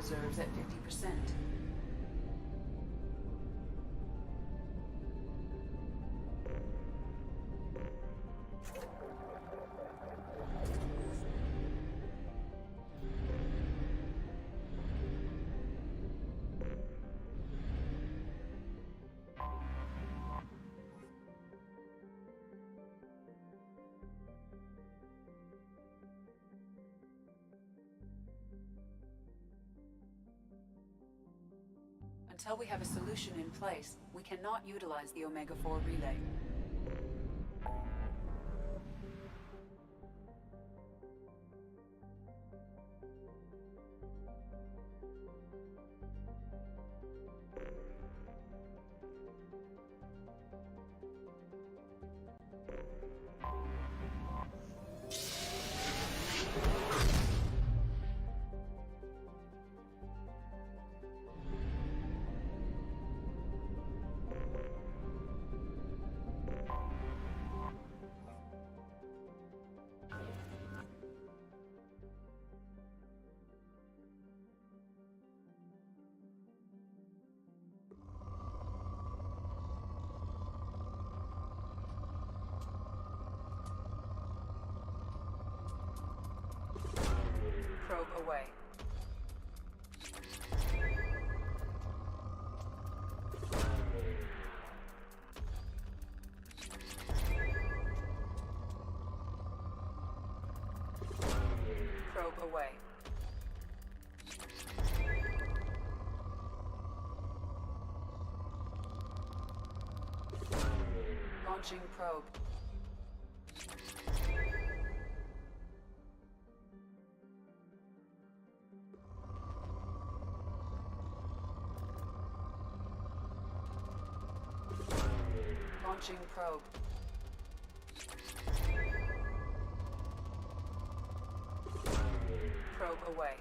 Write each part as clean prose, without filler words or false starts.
reserves at 50%. Until we have a solution in place, we cannot utilize the Omega-4 relay. Probe away. Probe away. Launching probe. Launching probe. Probe away.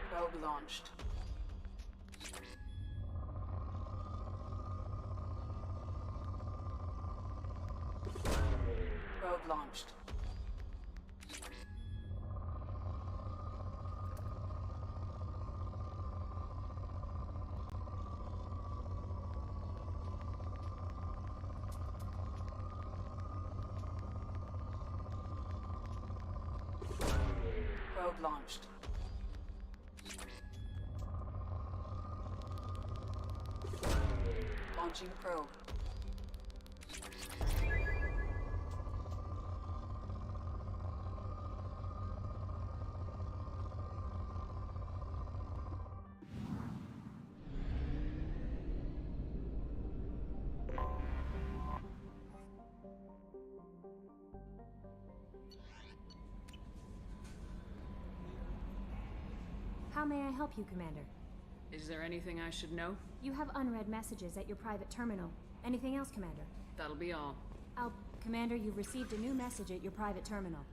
Probe launched. Probe launched. Probe launched. Launching probe. How may I help you, Commander? Is there anything I should know? You have unread messages at your private terminal. Anything else, Commander? That'll be all. Commander, you've received a new message at your private terminal.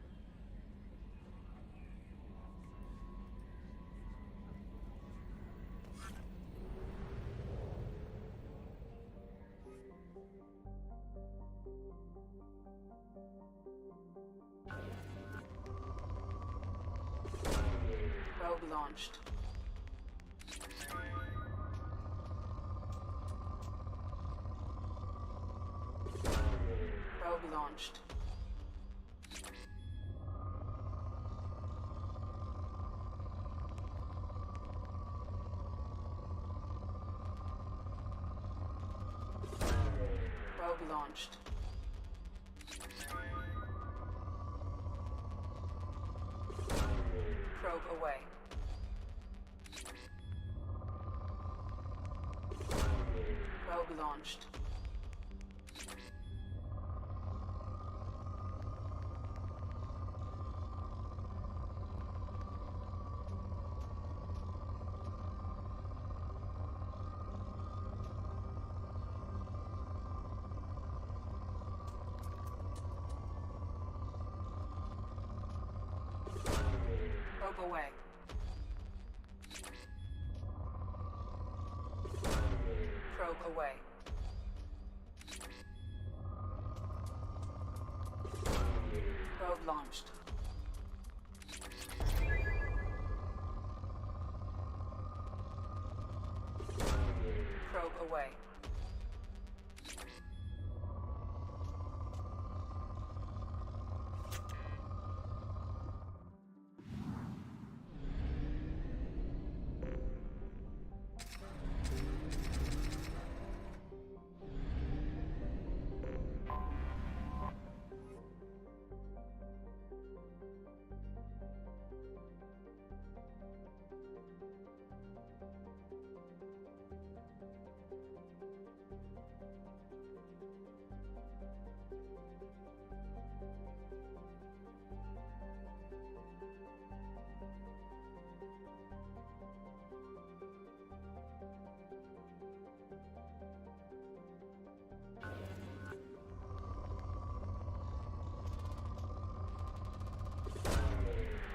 Probe launched. Probe launched. Probe launched. Probe away. Probe launched. Probe away. Probe away. Probe launched. away.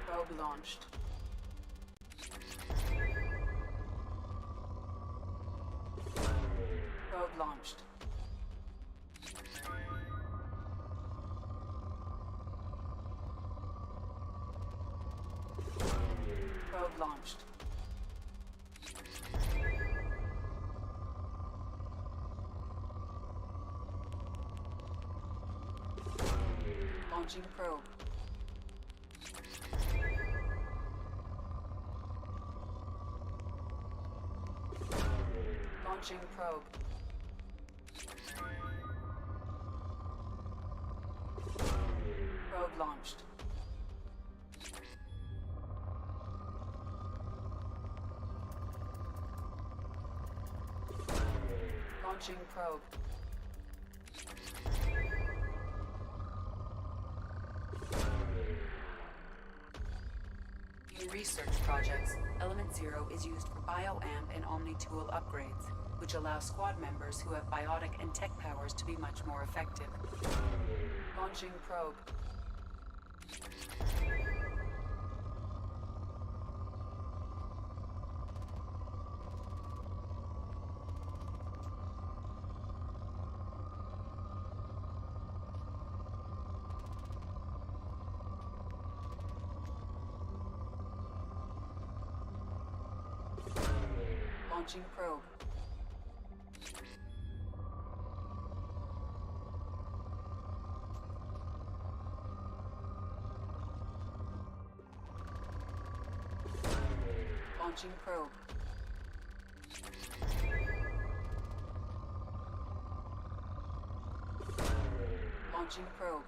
Probe launched. Probe launched. Probe launched. Launching probe. Launching probe. Probe launched. Launching probe. In research projects, Element Zero is used for bioamp and omni-tool upgrades, which allow squad members who have biotic and tech powers to be much more effective. Launching probe. Launching probe. Launching probe. Launching probe.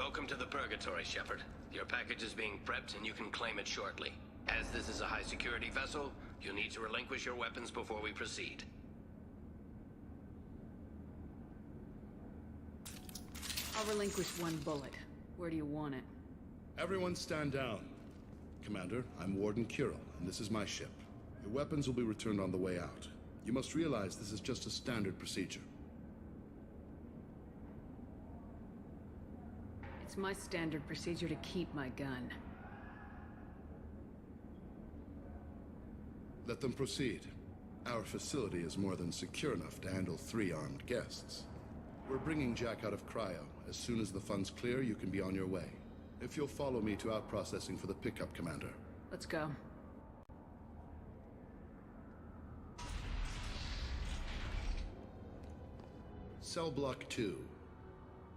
Welcome to the Purgatory, Shepard. Your package is being prepped and you can claim it shortly. As this is a high-security vessel, you'll need to relinquish your weapons before we proceed. I'll relinquish one bullet. Where do you want it? Everyone stand down. Commander, I'm Warden Kirill, and this is my ship. Your weapons will be returned on the way out. You must realize this is just a standard procedure. It's my standard procedure to keep my gun. Let them proceed. Our facility is more than secure enough to handle 3 armed guests. We're bringing Jack out of cryo. As soon as the funds clear, you can be on your way. If you'll follow me to out-processing for the pickup, Commander. Let's go. Cell Block 2.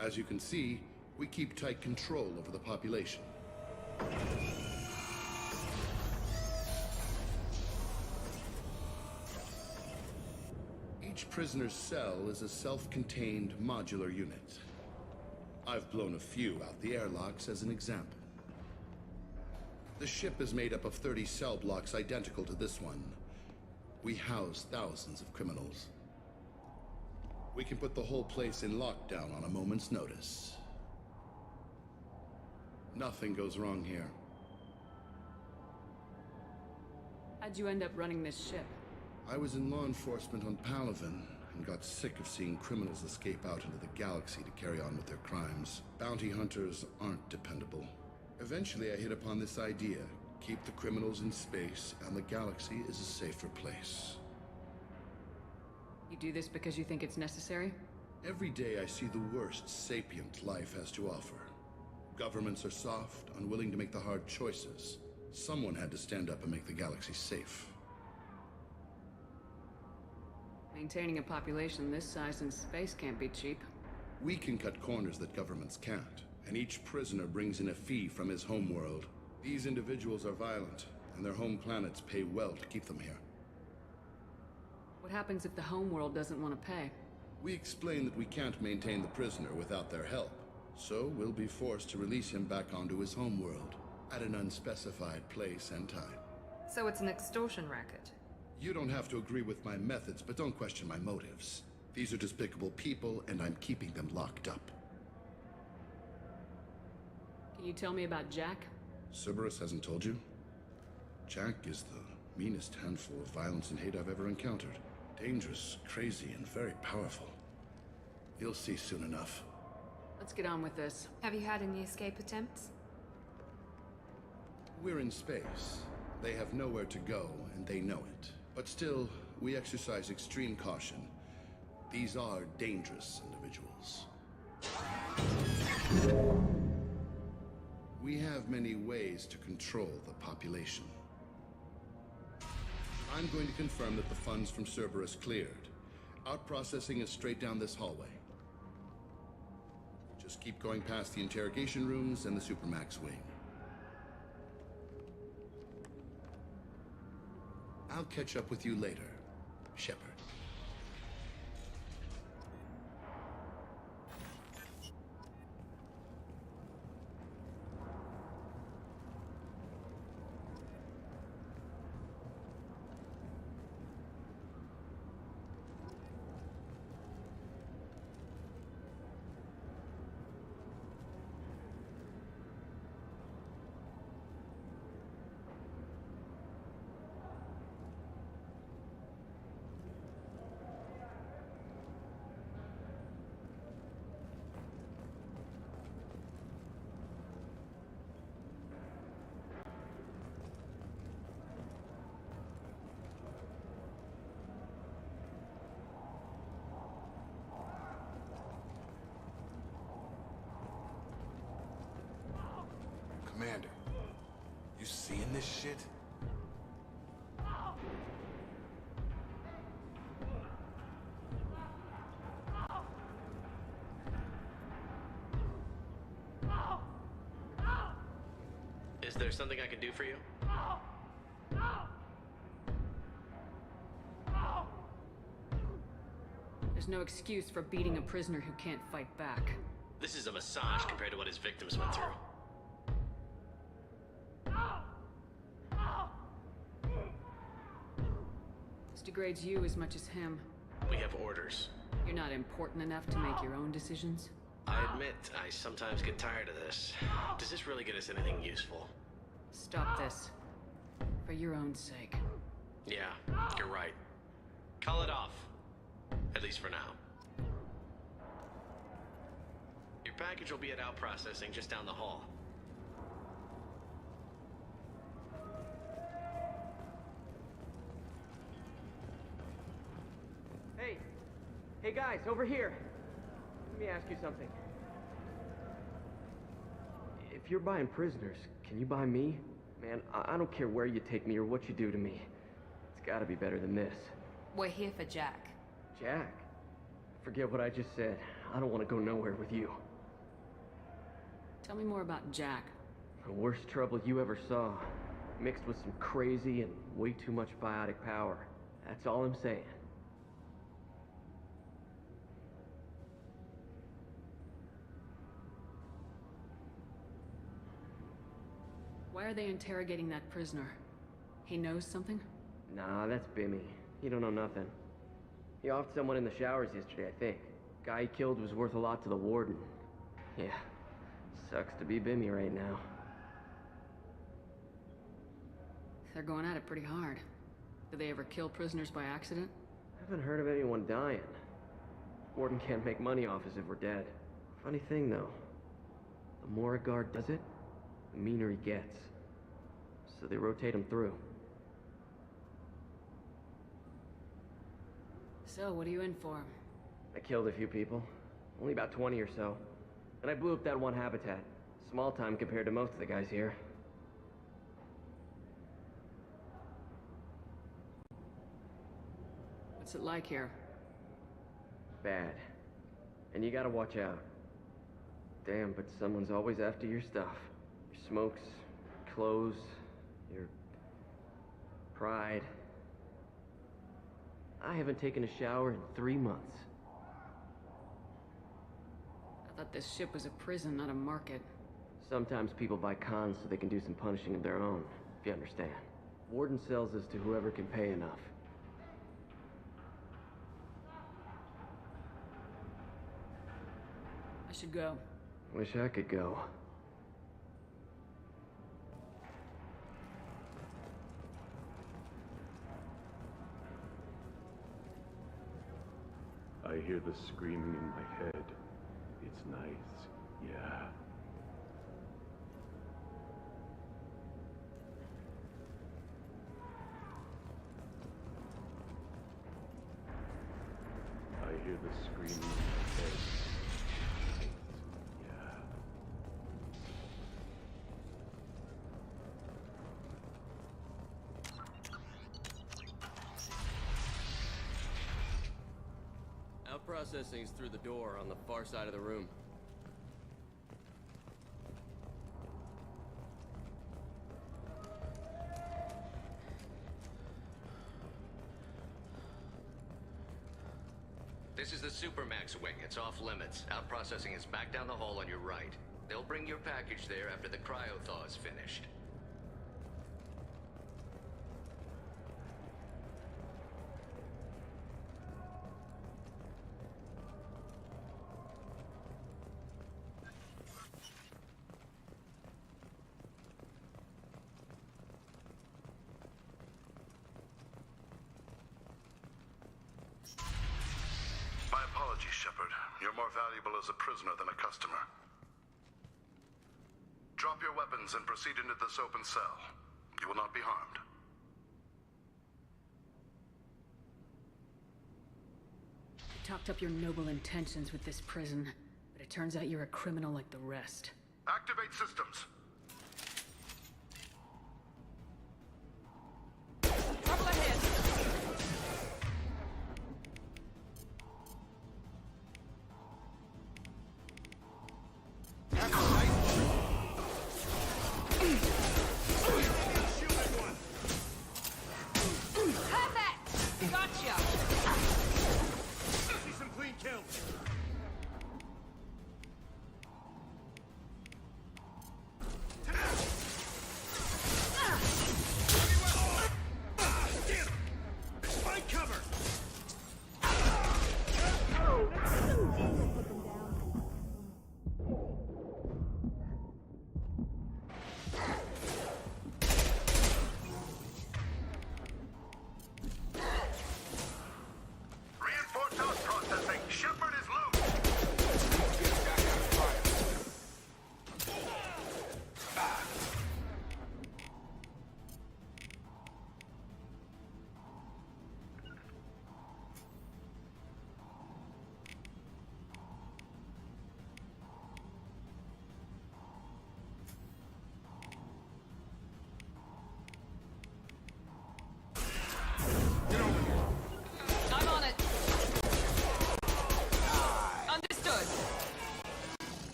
As you can see, we keep tight control over the population. Each prisoner's cell is a self-contained modular unit. I've blown a few out the airlocks as an example. The ship is made up of 30 cell blocks identical to this one. We house thousands of criminals. We can put the whole place in lockdown on a moment's notice. Nothing goes wrong here. How'd you end up running this ship? I was in law enforcement on Palaven and got sick of seeing criminals escape out into the galaxy to carry on with their crimes. Bounty hunters aren't dependable. Eventually I hit upon this idea. Keep the criminals in space and the galaxy is a safer place. You do this because you think it's necessary? Every day I see the worst sapient life has to offer. Governments are soft, unwilling to make the hard choices. Someone had to stand up and make the galaxy safe. Maintaining a population this size in space can't be cheap. We can cut corners that governments can't, and each prisoner brings in a fee from his homeworld. These individuals are violent, and their home planets pay well to keep them here. What happens if the homeworld doesn't want to pay? We explain that we can't maintain the prisoner without their help, so we'll be forced to release him back onto his homeworld, at an unspecified place and time. So it's an extortion racket. You don't have to agree with my methods, but don't question my motives. These are despicable people, and I'm keeping them locked up. Can you tell me about Jack? Cerberus hasn't told you? Jack is the meanest handful of violence and hate I've ever encountered. Dangerous, crazy, and very powerful. You'll see soon enough. Let's get on with this. Have you had any escape attempts? We're in space. They have nowhere to go, and they know it. But still, we exercise extreme caution. These are dangerous individuals. We have many ways to control the population. I'm going to confirm that the funds from Cerberus cleared. Out-processing is straight down this hallway. Just keep going past the interrogation rooms and the Supermax wing. I'll catch up with you later, Shepard. Commander, you seeing this shit? Is there something I can do for you? There's no excuse for beating a prisoner who can't fight back. This is a massage compared to what his victims went through. This degrades you as much as him. We have orders. You're not important enough to make your own decisions? I admit, I sometimes get tired of this. Does this really get us anything useful? Stop this. For your own sake. Yeah, you're right. Call it off. At least for now. Your package will be at out processing just down the hall. Hey guys, over here. Let me ask you something. If you're buying prisoners, can you buy me? Man, I don't care where you take me or what you do to me. It's gotta be better than this. We're here for Jack. Jack? Forget what I just said. I don't want to go nowhere with you. Tell me more about Jack. The worst trouble you ever saw. Mixed with some crazy and way too much biotic power. That's all I'm saying. Why are they interrogating that prisoner? He knows something? Nah, that's Bimmy. He don't know nothing. He offed someone in the showers yesterday, I think. Guy he killed was worth a lot to the warden. Yeah, sucks to be Bimmy right now. They're going at it pretty hard. Do they ever kill prisoners by accident? Haven't heard of anyone dying. Warden can't make money off us if we're dead. Funny thing, though. The more a guard does it, the meaner he gets. So they rotate him through. So, what are you in for? I killed a few people. Only about 20 or so. And I blew up that one habitat. Small time compared to most of the guys here. What's it like here? Bad. And you gotta watch out. Damn, but someone's always after your stuff. Your smokes, clothes, your pride. I haven't taken a shower in 3 months. I thought this ship was a prison, not a market. Sometimes people buy cons so they can do some punishing of their own, if you understand. Warden sells us to whoever can pay enough. I should go. Wish I could go. I hear the screaming in my head. It's nice, yeah. I hear the screaming in my head. Nice, yeah. Out processing's through the door on the far side of the room. This is the Supermax wing. It's off limits. Out processing is back down the hall on your right. They'll bring your package there after the cryo-thaw is finished. My apologies, Shepard. You're more valuable as a prisoner than a customer. Drop your weapons and proceed into this open cell. You will not be harmed. You talked up your noble intentions with this prison, but it turns out you're a criminal like the rest. Activate systems. Trouble ahead! Perfect! Gotcha! See some clean kills.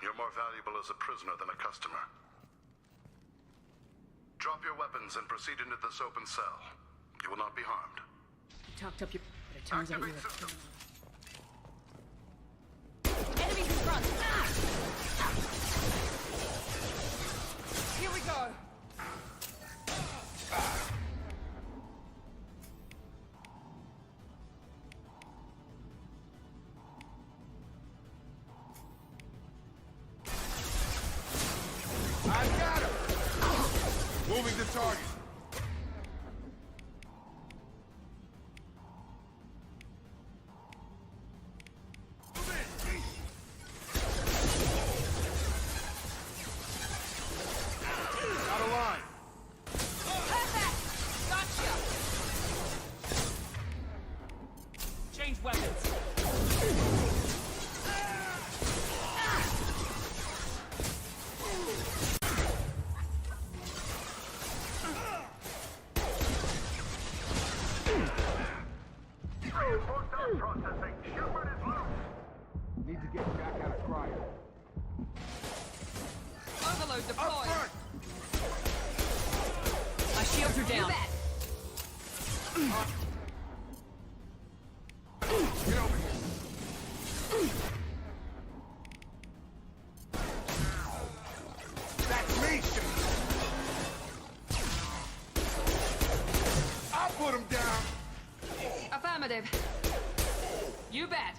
You're more valuable as a prisoner than a customer. Drop your weapons and proceed into this open cell. You will not be harmed. You talked up your... But it turns out you're a criminal. Enemies in front! Here we go! I got him! Moving to target. Out of line. Perfect! Gotcha! Change weapons. Need to get Jack out of cryo. Overload Up deployed. front! My shields are down. Get over here. That's me, shit. I'll put him down. Affirmative. You bet.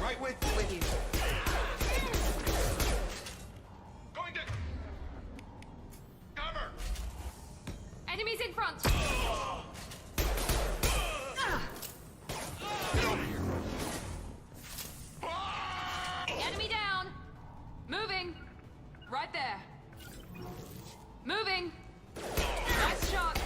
Right with you. Going to... cover! Enemies in front. Get over here. Enemy down. Moving. Right there. Moving. Nice shot.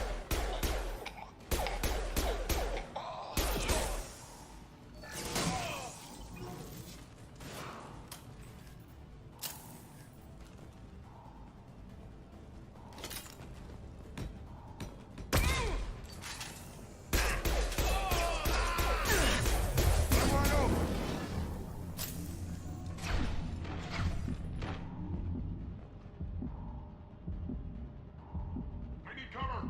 Come on over. I need cover.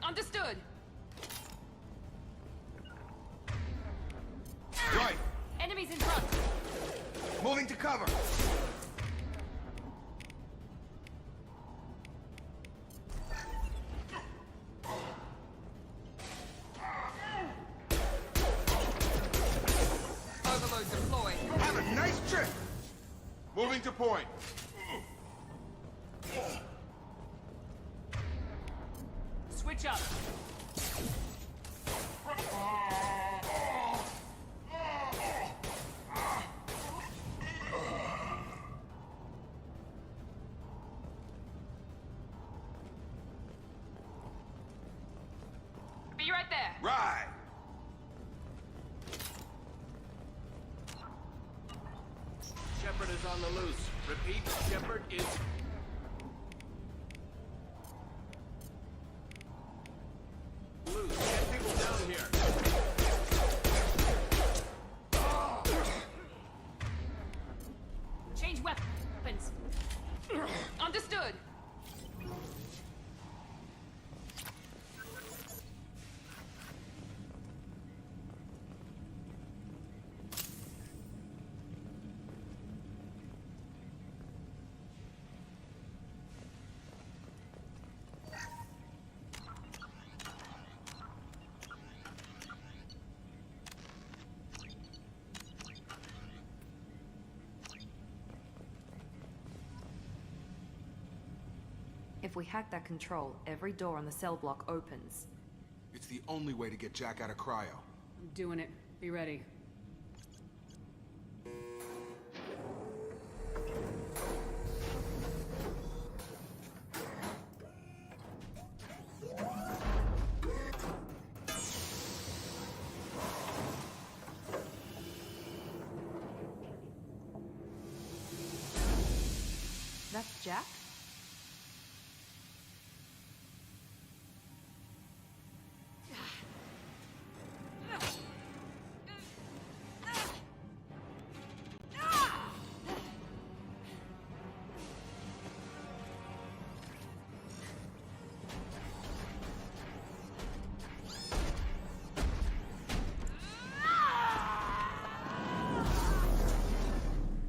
Understood. Right. Enemies in front. Moving to cover. Overload deployed. Have a nice trip. Moving to point. Switch up. Be right there. Right. Shepard is on the loose. Repeat, Shepard is... loose. Get people down here. Change weapons. Understood. If we hack that control, every door on the cell block opens. It's the only way to get Jack out of cryo. I'm doing it. Be ready. That's Jack?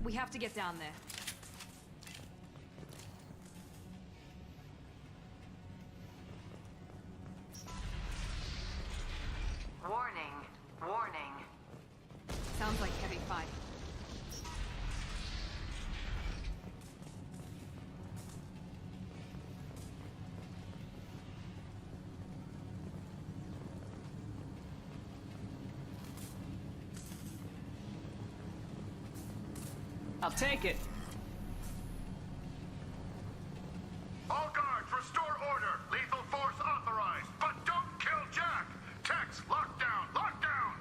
We have to get down there. Warning. Warning. Sounds like heavy fight. I'll take it. All guards, restore order. Lethal force authorized, but don't kill Jack. Tex, lockdown, lockdown.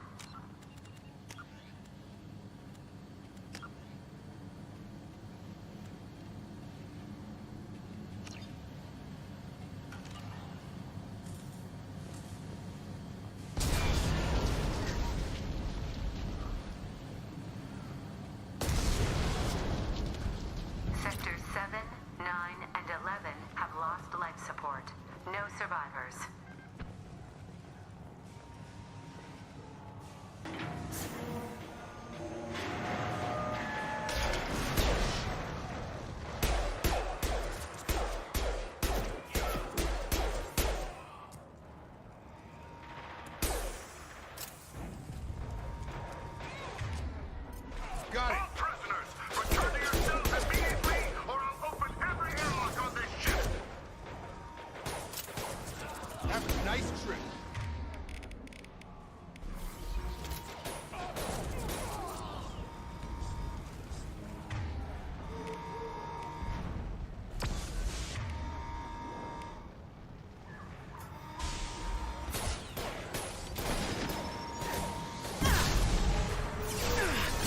Sectors 7, 9, and 11 have lost life support. No survivors. Got it! All prisoners, return to your cells immediately, or I'll open every airlock on this ship. Have a nice trip.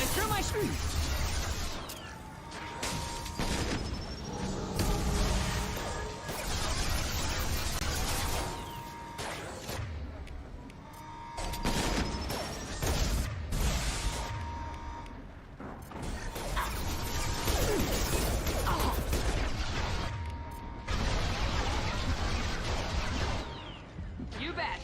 And through my screen. You bet.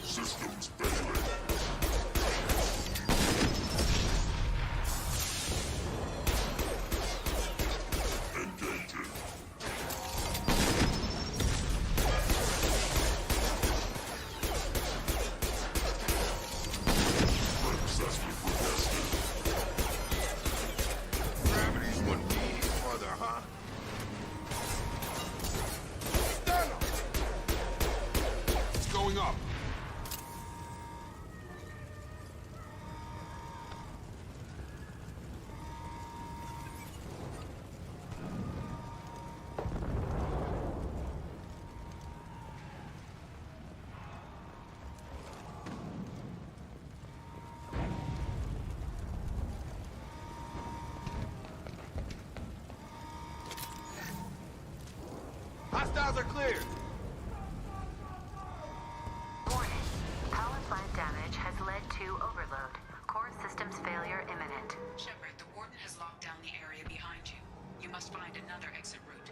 Systems failing. Engaging. Successfully protested. Gravity's what we need further, huh? Stand up! It's going up. Hostiles are cleared. Warning. Power plant damage has led to overload. Core systems failure imminent. Shepard, the Warden has locked down the area behind you. Must find another exit route.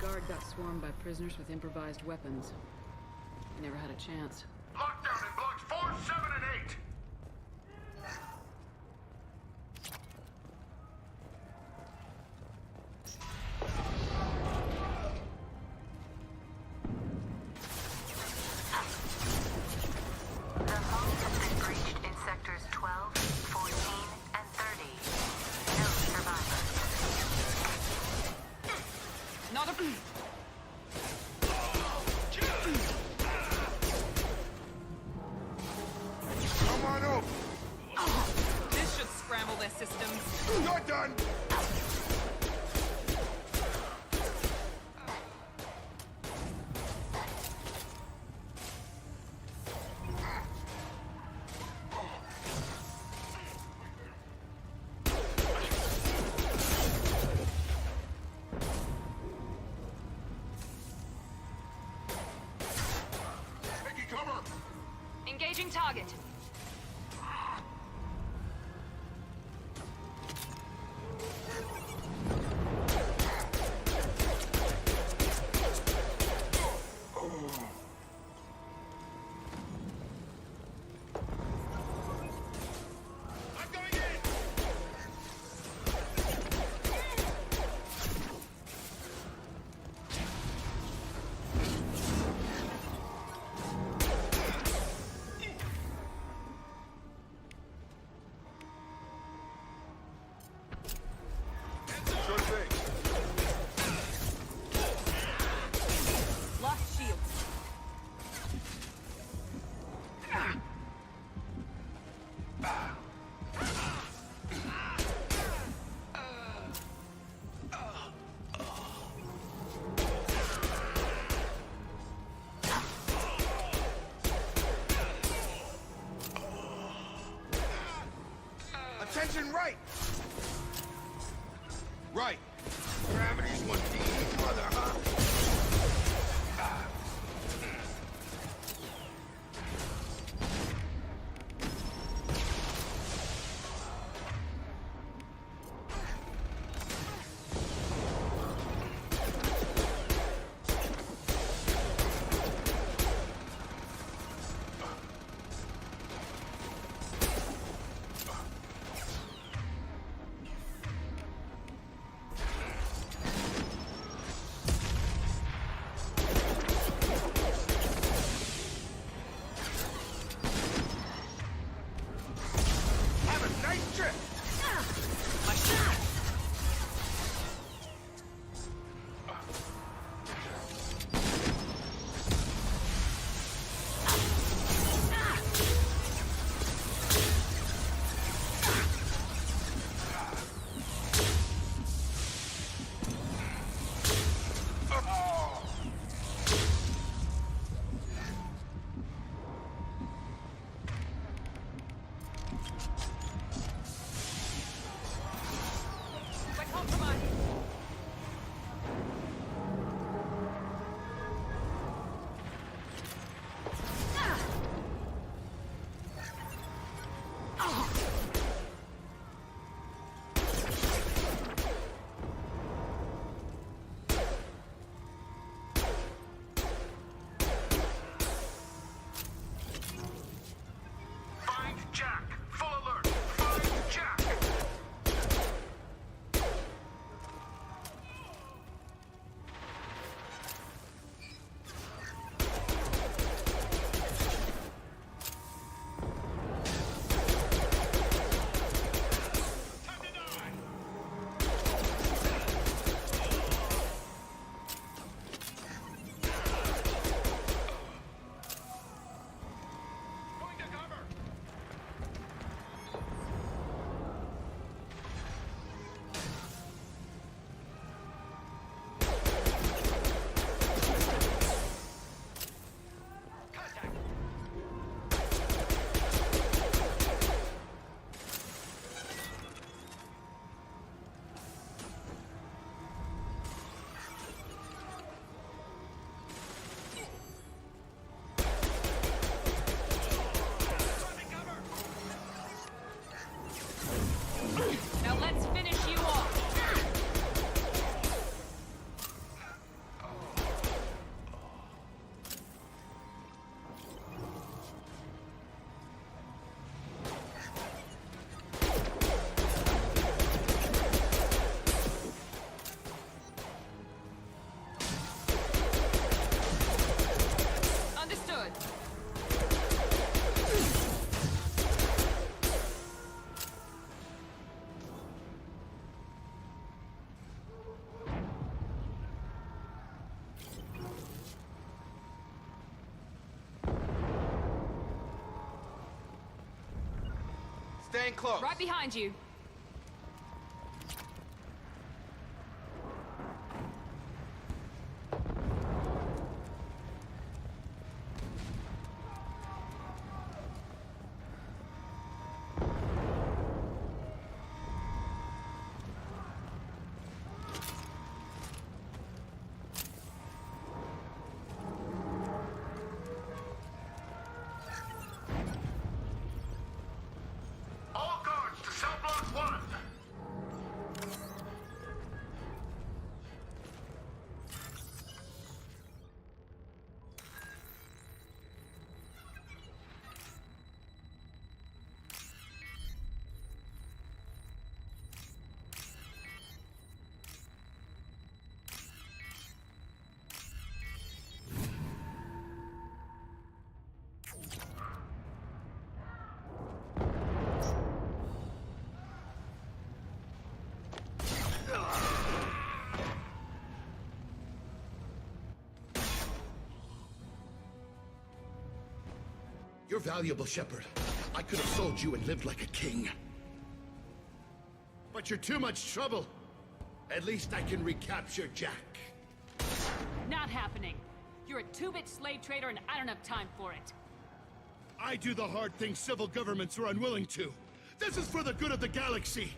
Guard got swarmed by prisoners with improvised weapons. He never had a chance. Lockdown in blocks 4, 7, and 8. The hull has been breached in sectors 12, 14, and 30. No survivors. Not a... Come on up! This should scramble their systems. You're done! Taking cover! Engaging target. I'm going in! Sure thing. Lost shields. Attention right! Right. Gravity's one deep mother, huh? Staying close. Right behind you. All guards to cell block 1. You're valuable, Shepard. I could have sold you and lived like a king. But you're too much trouble. At least I can recapture Jack. Not happening. You're a two-bit slave trader and I don't have time for it. I do the hard things civil governments are unwilling to. This is for the good of the galaxy.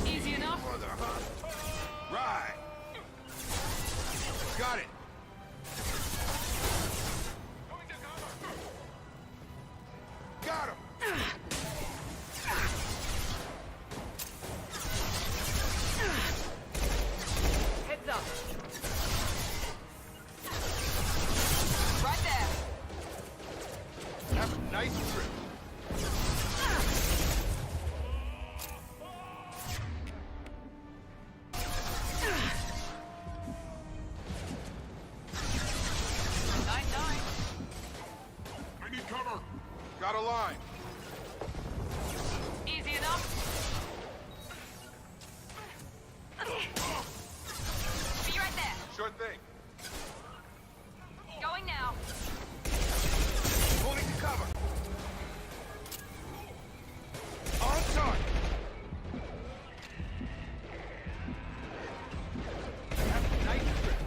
Easy enough? Right. Got it. Got him. Heads up. Right there. Have a nice trip. I need cover. Got a line. Easy enough? Be right there. Sure thing. Going now. Holding the cover. On target. Have a nice trip.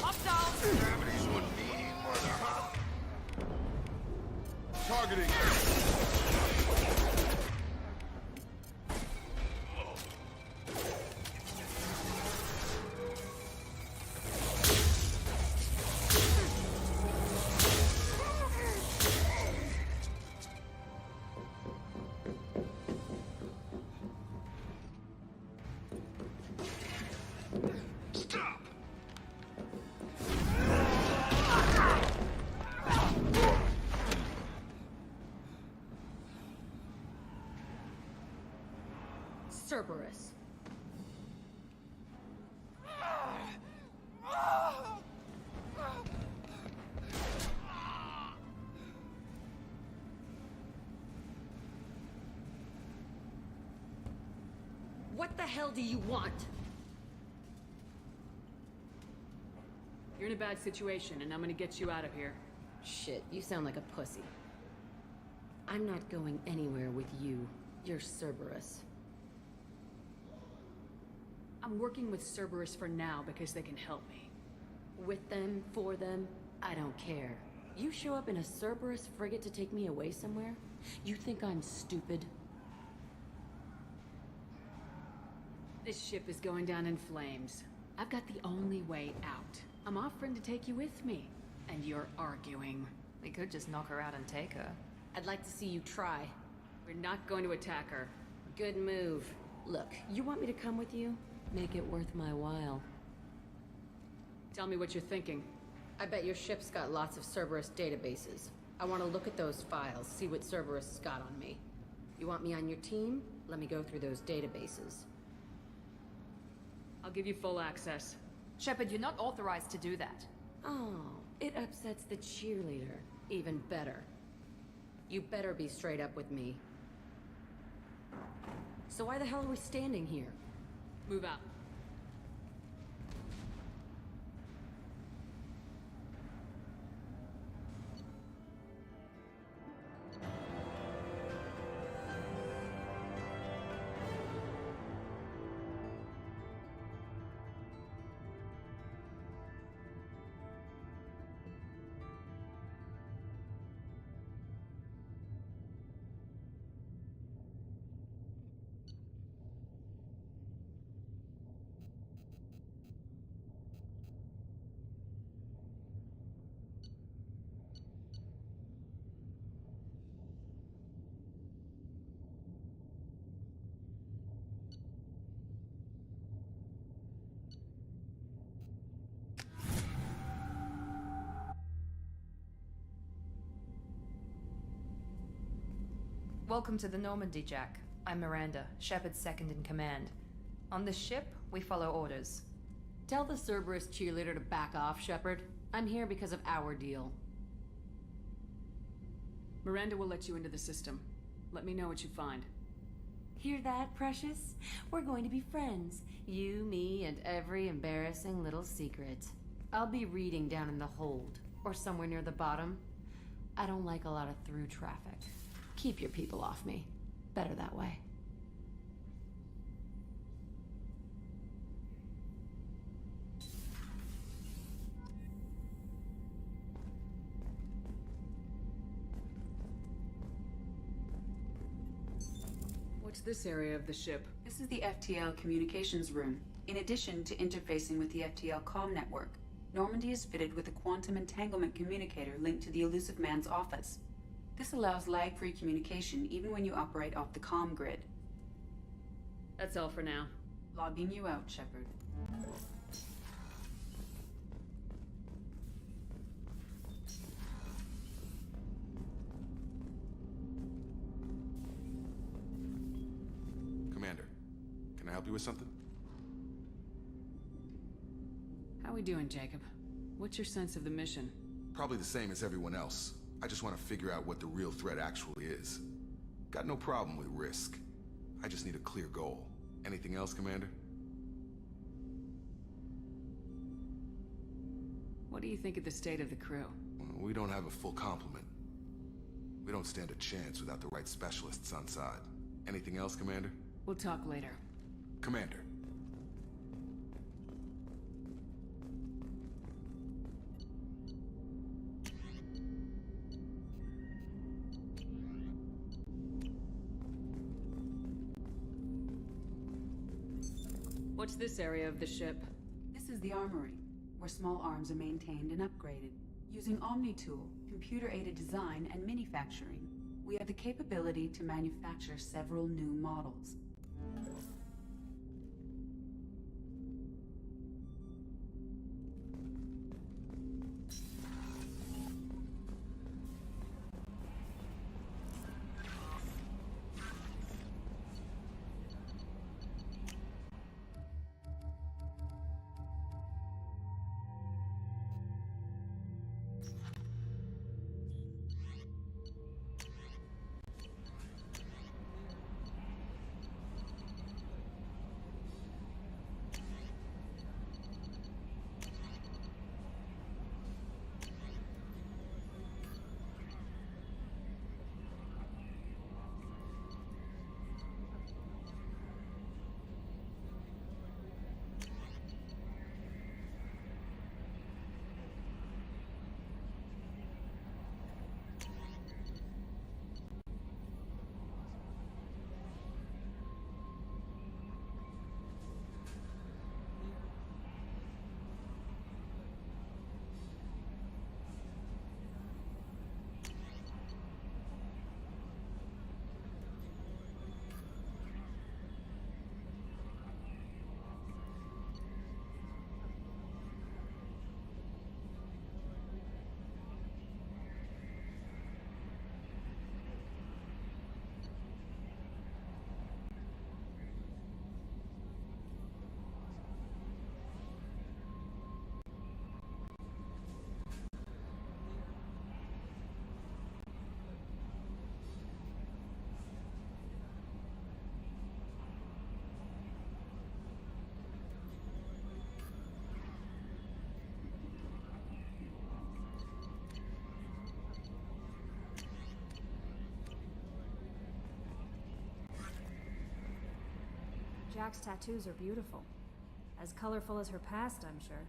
Hostile. Gravity's one mean mother, huh? Targeting. Stop! Cerberus. What the hell do you want? You're in a bad situation, and I'm gonna get you out of here. Shit, you sound like a pussy. I'm not going anywhere with you. You're Cerberus. I'm working with Cerberus for now because they can help me. With them, for them, I don't care. You show up in a Cerberus frigate to take me away somewhere? You think I'm stupid? This ship is going down in flames. I've got the only way out. I'm offering to take you with me. And you're arguing. We could just knock her out and take her. I'd like to see you try. We're not going to attack her. Good move. Look, you want me to come with you? Make it worth my while. Tell me what you're thinking. I bet your ship's got lots of Cerberus databases. I want to look at those files, see what Cerberus has got on me. You want me on your team? Let me go through those databases. I'll give you full access. Shepard, you're not authorized to do that. Oh, it upsets the cheerleader. Even better. You better be straight up with me. So why the hell are we standing here? Move out. Welcome to the Normandy, Jack. I'm Miranda, Shepard's second in command. On this ship, we follow orders. Tell the Cerberus cheerleader to back off, Shepard. I'm here because of our deal. Miranda will let you into the system. Let me know what you find. Hear that, Precious? We're going to be friends. You, me, and every embarrassing little secret. I'll be reading down in the hold, or somewhere near the bottom. I don't like a lot of through traffic. Keep your people off me. Better that way. What's this area of the ship? This is the FTL communications room. In addition to interfacing with the FTL comm network, Normandy is fitted with a quantum entanglement communicator linked to the Elusive Man's office. This allows lag-free communication even when you operate off the comm grid. That's all for now. Logging you out, Shepard. Commander, can I help you with something? How we doing, Jacob? What's your sense of the mission? Probably the same as everyone else. I just want to figure out what the real threat actually is. Got no problem with risk. I just need a clear goal. Anything else, Commander? What do you think of the state of the crew? We don't have a full complement. We don't stand a chance without the right specialists on side. Anything else, Commander? We'll talk later. Commander. What's this area of the ship? This is the armory, where small arms are maintained and upgraded. Using Omni-Tool, computer-aided design, and manufacturing, we have the capability to manufacture several new models. Jack's tattoos are beautiful. As colorful as her past, I'm sure.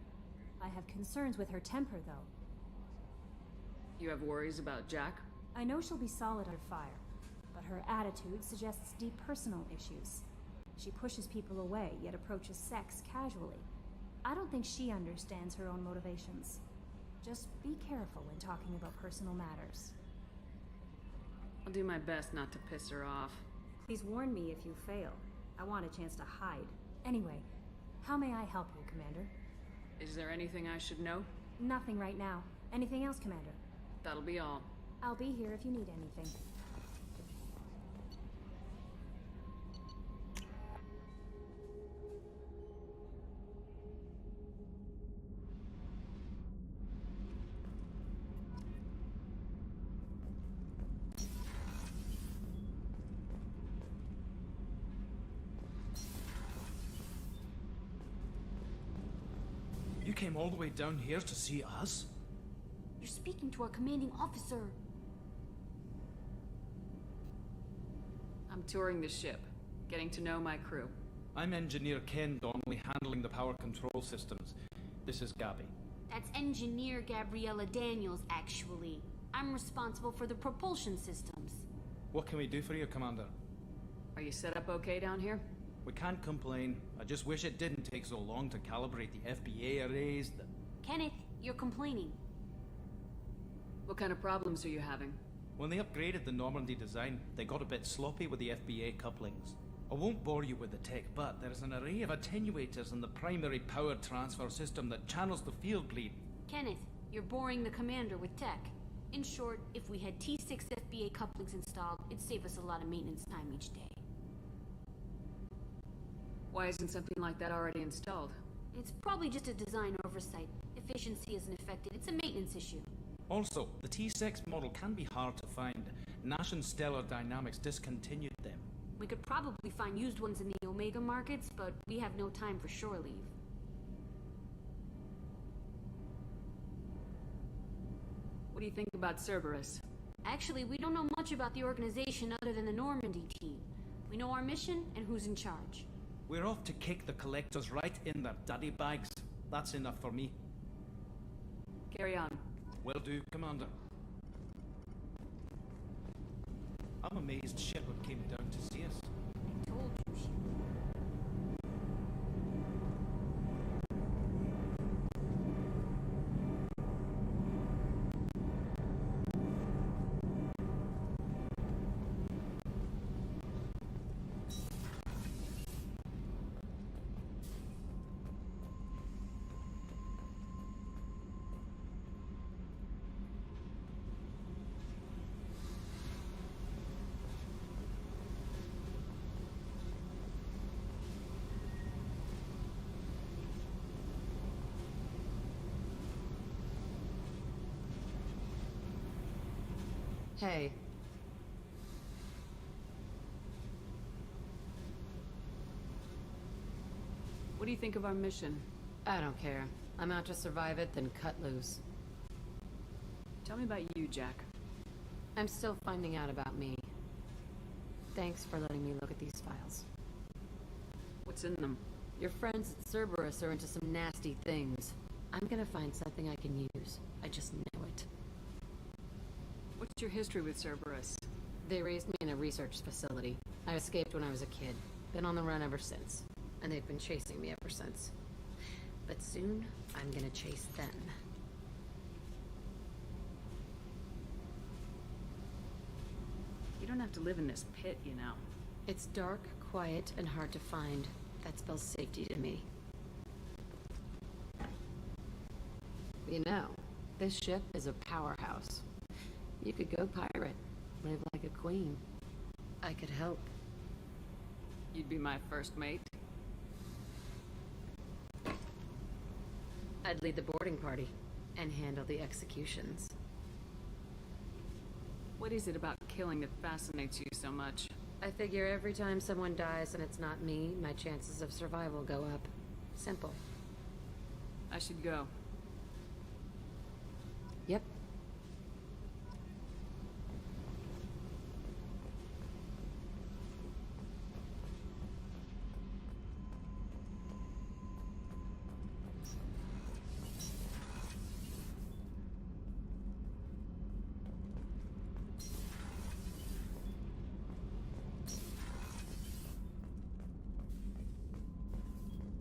I have concerns with her temper, though. You have worries about Jack? I know she'll be solid under fire, but her attitude suggests deep personal issues. She pushes people away, yet approaches sex casually. I don't think she understands her own motivations. Just be careful when talking about personal matters. I'll do my best not to piss her off. Please warn me if you fail. I want a chance to hide. Anyway, how may I help you, Commander? Is there anything I should know? Nothing right now. Anything else, Commander? That'll be all. I'll be here if you need anything. You came all the way down here to see us? You're speaking to our commanding officer. I'm touring the ship, getting to know my crew. I'm Engineer Ken Donnelly, handling the power control systems. This is Gabby. That's Engineer Gabriella Daniels, actually. I'm responsible for the propulsion systems. What can we do for you, Commander? Are you set up okay down here? We can't complain. I just wish it didn't take so long to calibrate the FBA arrays. Kenneth, you're complaining. What kind of problems are you having? When they upgraded the Normandy design, they got a bit sloppy with the FBA couplings. I won't bore you with the tech, but there's an array of attenuators in the primary power transfer system that channels the field bleed. Kenneth, you're boring the commander with tech. In short, if we had T6 FBA couplings installed, it'd save us a lot of maintenance time each day. Why isn't something like that already installed? It's probably just a design oversight. Efficiency isn't affected. It's a maintenance issue. Also, the T6 model can be hard to find. Nash and Stellar Dynamics discontinued them. We could probably find used ones in the Omega markets, but we have no time for shore leave. What do you think about Cerberus? Actually, we don't know much about the organization other than the Normandy team. We know our mission and who's in charge. We're off to kick the collectors right in their daddy bags. That's enough for me. Carry on. Will do, Commander. I'm amazed Shepard came down to see us. I told you she... Hey. What do you think of our mission? I don't care. I'm out to survive it, then cut loose. Tell me about you, Jack. I'm still finding out about me. Thanks for letting me look at these files. What's in them? Your friends at Cerberus are into some nasty things. I'm gonna find something I can use. I just know it. What's your history with Cerberus? They raised me in a research facility. I escaped when I was a kid. Been on the run ever since. And they've been chasing me ever since. But soon, I'm gonna chase them. You don't have to live in this pit, you know. It's dark, quiet, and hard to find. That spells safety to me. You know, this ship is a powerhouse. You could go pirate, live like a queen. I could help. You'd be my first mate. I'd lead the boarding party and handle the executions. What is it about killing that fascinates you so much? I figure every time someone dies and it's not me, my chances of survival go up. Simple. I should go. Yep.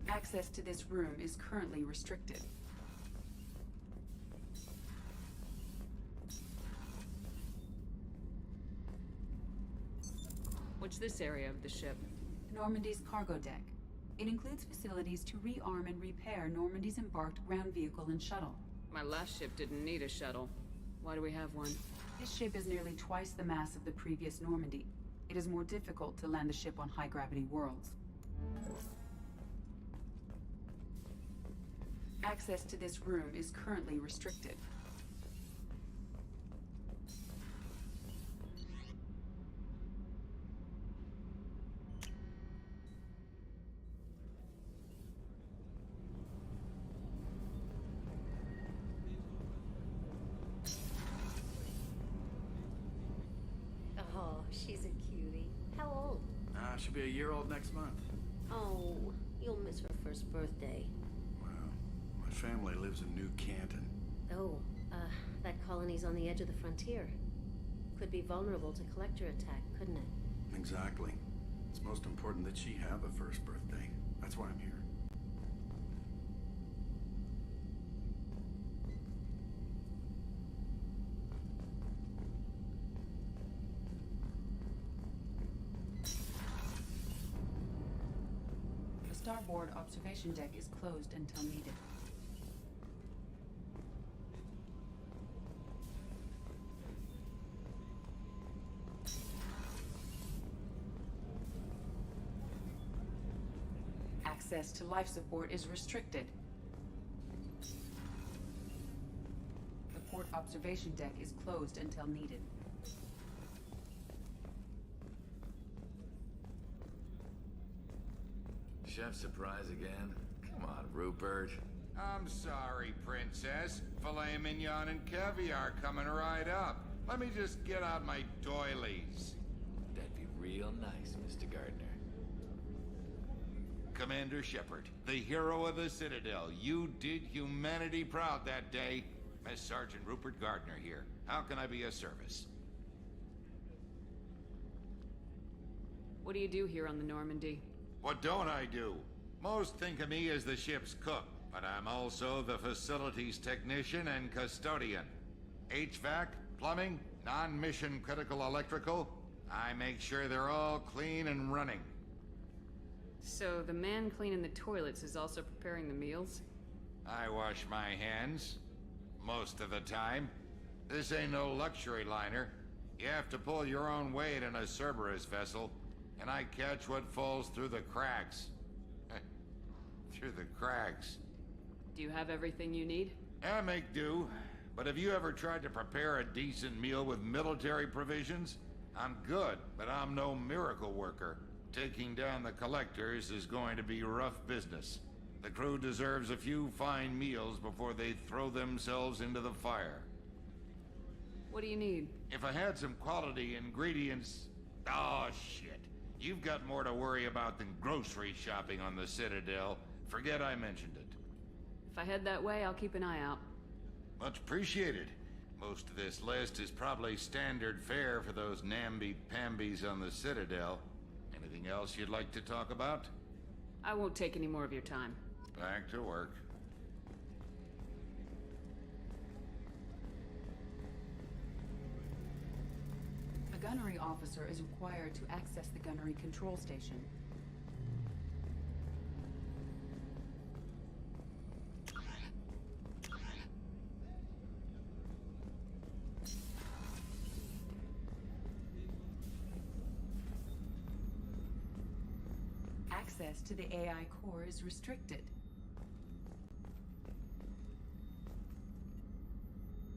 Access to this room is currently restricted. What's this area of the ship? Normandy's cargo deck. It includes facilities to rearm and repair Normandy's embarked ground vehicle and shuttle. My last ship didn't need a shuttle. Why do we have one? This ship is nearly twice the mass of the previous Normandy. It is more difficult to land the ship on high-gravity worlds. Access to this room is currently restricted. Oh, she's a cutie. How old? She'll be a year old next month. Oh, you'll miss her first birthday. Well, my family lives in New Canton. Oh, that colony's on the edge of the frontier. Could be vulnerable to collector attack, couldn't it? Exactly. It's most important that she have a first birthday. That's why I'm here. The starboard observation deck is closed until needed. Access to life support is restricted. The port observation deck is closed until needed. Chef surprise again? Come on, Rupert. I'm sorry, Princess. Filet mignon and caviar coming right up. Let me just get out my doilies. That'd be real nice, Mr. Gardner. Commander Shepard, the hero of the Citadel. You did humanity proud that day. Miss Sergeant Rupert Gardner here. How can I be of service? What do you do here on the Normandy? What don't I do? Most think of me as the ship's cook, but I'm also the facilities technician and custodian. HVAC, plumbing, non-mission critical electrical. I make sure they're all clean and running. So the man cleaning the toilets is also preparing the meals? I wash my hands. Most of the time. This ain't no luxury liner. You have to pull your own weight in a Cerberus vessel, and I catch what falls through the cracks. Through the cracks. Do you have everything you need? I make do. But have you ever tried to prepare a decent meal with military provisions? I'm good, but I'm no miracle worker. Taking down the collectors is going to be rough business. The crew deserves a few fine meals before they throw themselves into the fire. What do you need? If I had some quality ingredients... Oh, shit. You've got more to worry about than grocery shopping on the Citadel. Forget I mentioned it. If I head that way, I'll keep an eye out. Much appreciated. Most of this list is probably standard fare for those namby-pambies on the Citadel. Anything else you'd like to talk about? I won't take any more of your time. Back to work. A gunnery officer is required to access the gunnery control station. Access to the AI core is restricted.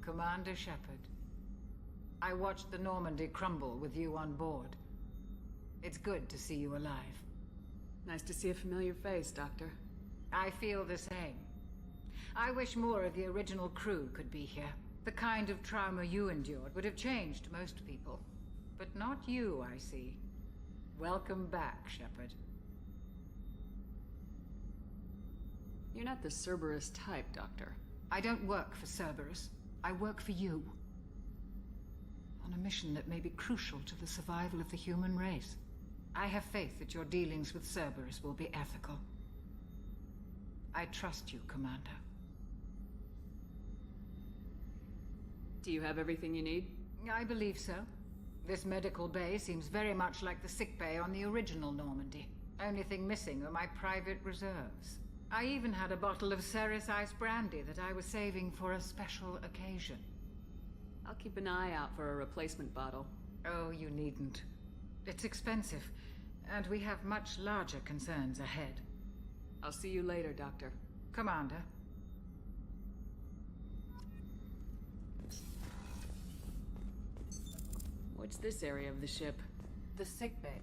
Commander Shepard, I watched the Normandy crumble with you on board. It's good to see you alive. Nice to see a familiar face, Doctor. I feel the same. I wish more of the original crew could be here. The kind of trauma you endured would have changed most people. But not you, I see. Welcome back, Shepard. You're not the Cerberus type, Doctor. I don't work for Cerberus. I work for you. On a mission that may be crucial to the survival of the human race. I have faith that your dealings with Cerberus will be ethical. I trust you, Commander. Do you have everything you need? I believe so. This medical bay seems very much like the sick bay on the original Normandy. Only thing missing are my private reserves. I even had a bottle of Ceres Ice brandy that I was saving for a special occasion. I'll keep an eye out for a replacement bottle. Oh, you needn't. It's expensive, and we have much larger concerns ahead. I'll see you later, Doctor. Commander. What's this area of the ship? The sick bay.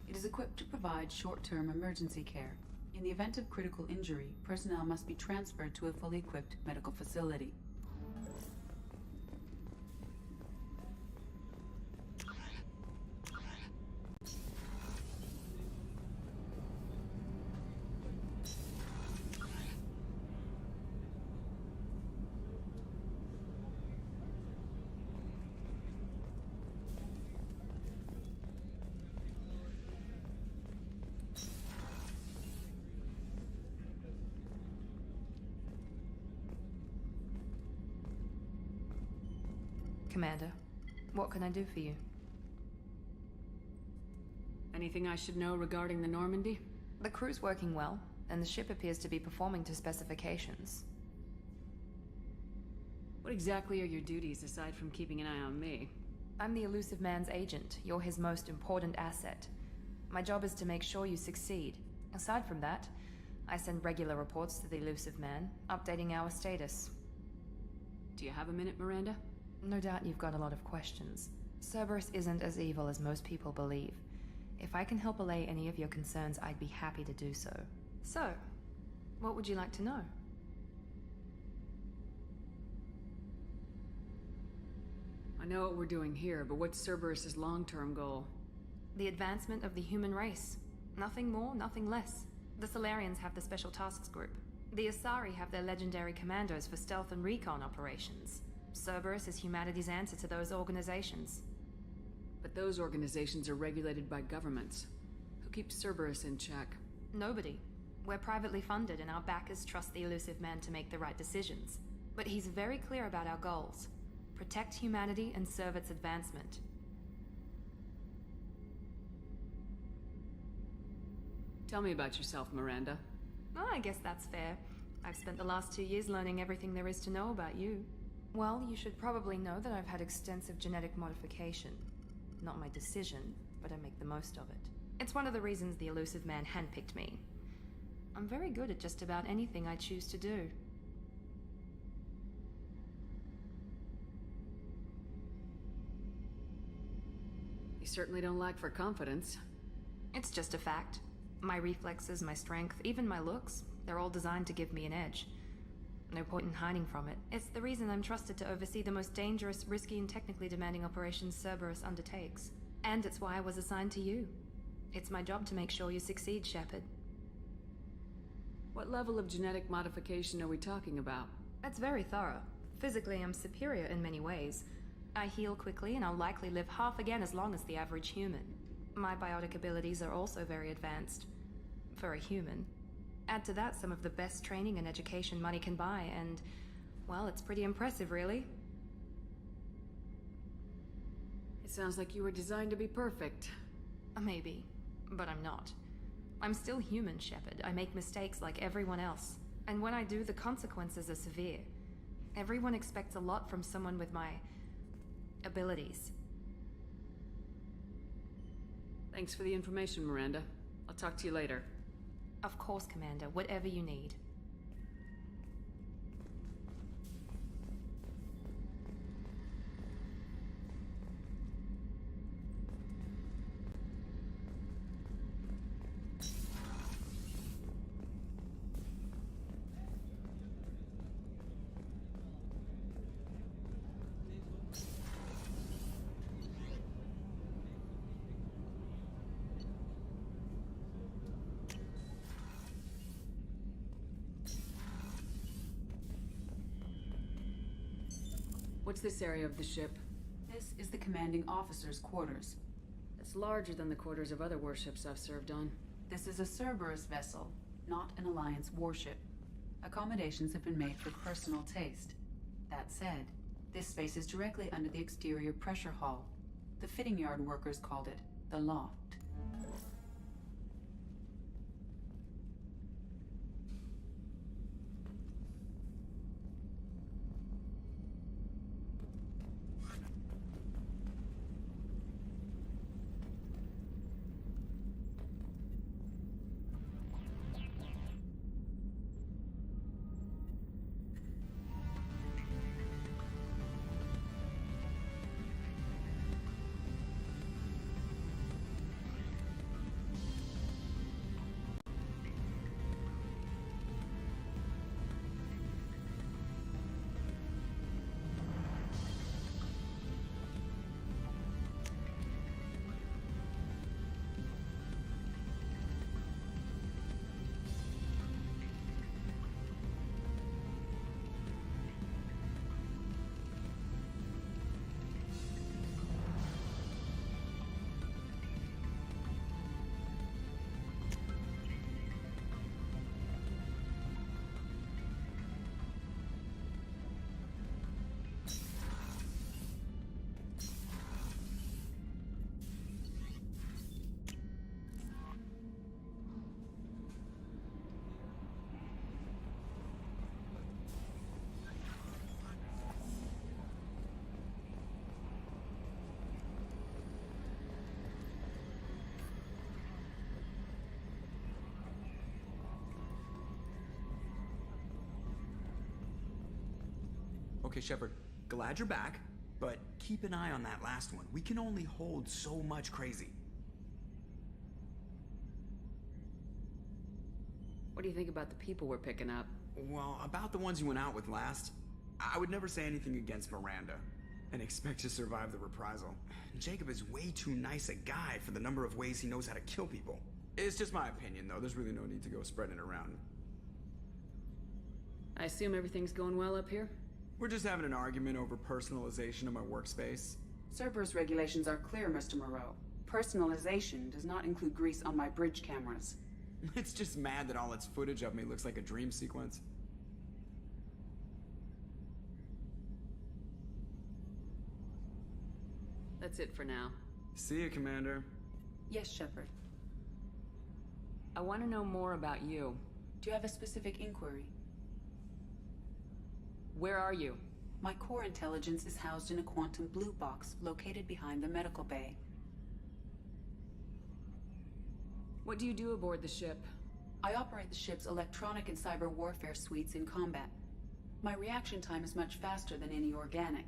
It is equipped to provide short-term emergency care. In the event of critical injury, personnel must be transferred to a fully equipped medical facility. Commander, what can I do for you? Anything I should know regarding the Normandy? The crew's working well, and the ship appears to be performing to specifications. What exactly are your duties aside from keeping an eye on me? I'm the Elusive Man's agent. You're his most important asset. My job is to make sure you succeed. Aside from that, I send regular reports to the Elusive Man, updating our status. Do you have a minute, Miranda? No doubt you've got a lot of questions. Cerberus isn't as evil as most people believe. If I can help allay any of your concerns, I'd be happy to do so. So, what would you like to know? I know what we're doing here, but what's Cerberus's long-term goal? The advancement of the human race. Nothing more, nothing less. The Solarians have the Special Tasks Group. The Asari have their legendary commandos for stealth and recon operations. Cerberus is humanity's answer to those organizations. But those organizations are regulated by governments. Who keeps Cerberus in check? Nobody. We're privately funded and our backers trust the Elusive Man to make the right decisions. But he's very clear about our goals. Protect humanity and serve its advancement. Tell me about yourself, Miranda. Oh, I guess that's fair. I've spent the last 2 years learning everything there is to know about you. Well, you should probably know that I've had extensive genetic modification. Not my decision, but I make the most of it. It's one of the reasons the Elusive Man handpicked me. I'm very good at just about anything I choose to do. You certainly don't lack for confidence. It's just a fact. My reflexes, my strength, even my looks, they're all designed to give me an edge. No point in hiding from it. It's the reason I'm trusted to oversee the most dangerous, risky, and technically demanding operations Cerberus undertakes. And it's why I was assigned to you. It's my job to make sure you succeed, Shepard. What level of genetic modification are we talking about? That's very thorough. Physically, I'm superior in many ways. I heal quickly, and I'll likely live half again as long as the average human. My biotic abilities are also very advanced. For a human. Add to that some of the best training and education money can buy, and, well, it's pretty impressive, really. It sounds like you were designed to be perfect. Maybe, but I'm not. I'm still human, Shepard. I make mistakes like everyone else. And when I do, the consequences are severe. Everyone expects a lot from someone with my abilities. Thanks for the information, Miranda. I'll talk to you later. Of course, Commander. Whatever you need. What's this area of the ship? This is the commanding officer's quarters. It's larger than the quarters of other warships I've served on. This is a Cerberus vessel, not an Alliance warship. Accommodations have been made for personal taste. That said, this space is directly under the exterior pressure hull. The fitting yard workers called it the loft. Okay, Shepard, glad you're back, but keep an eye on that last one. We can only hold so much crazy. What do you think about the people we're picking up? Well, about the ones you went out with last, I would never say anything against Miranda and expect to survive the reprisal. Jacob is way too nice a guy for the number of ways he knows how to kill people. It's just my opinion, though. There's really no need to go spreading it around. I assume everything's going well up here? We're just having an argument over personalization of my workspace. Cerberus regulations are clear, Mr. Moreau. Personalization does not include grease on my bridge cameras. It's just mad that all its footage of me looks like a dream sequence. That's it for now. See you, Commander. Yes, Shepard. I want to know more about you. Do you have a specific inquiry? Where are you? My core intelligence is housed in a quantum blue box located behind the medical bay. What do you do aboard the ship? I operate the ship's electronic and cyber warfare suites in combat. My reaction time is much faster than any organic.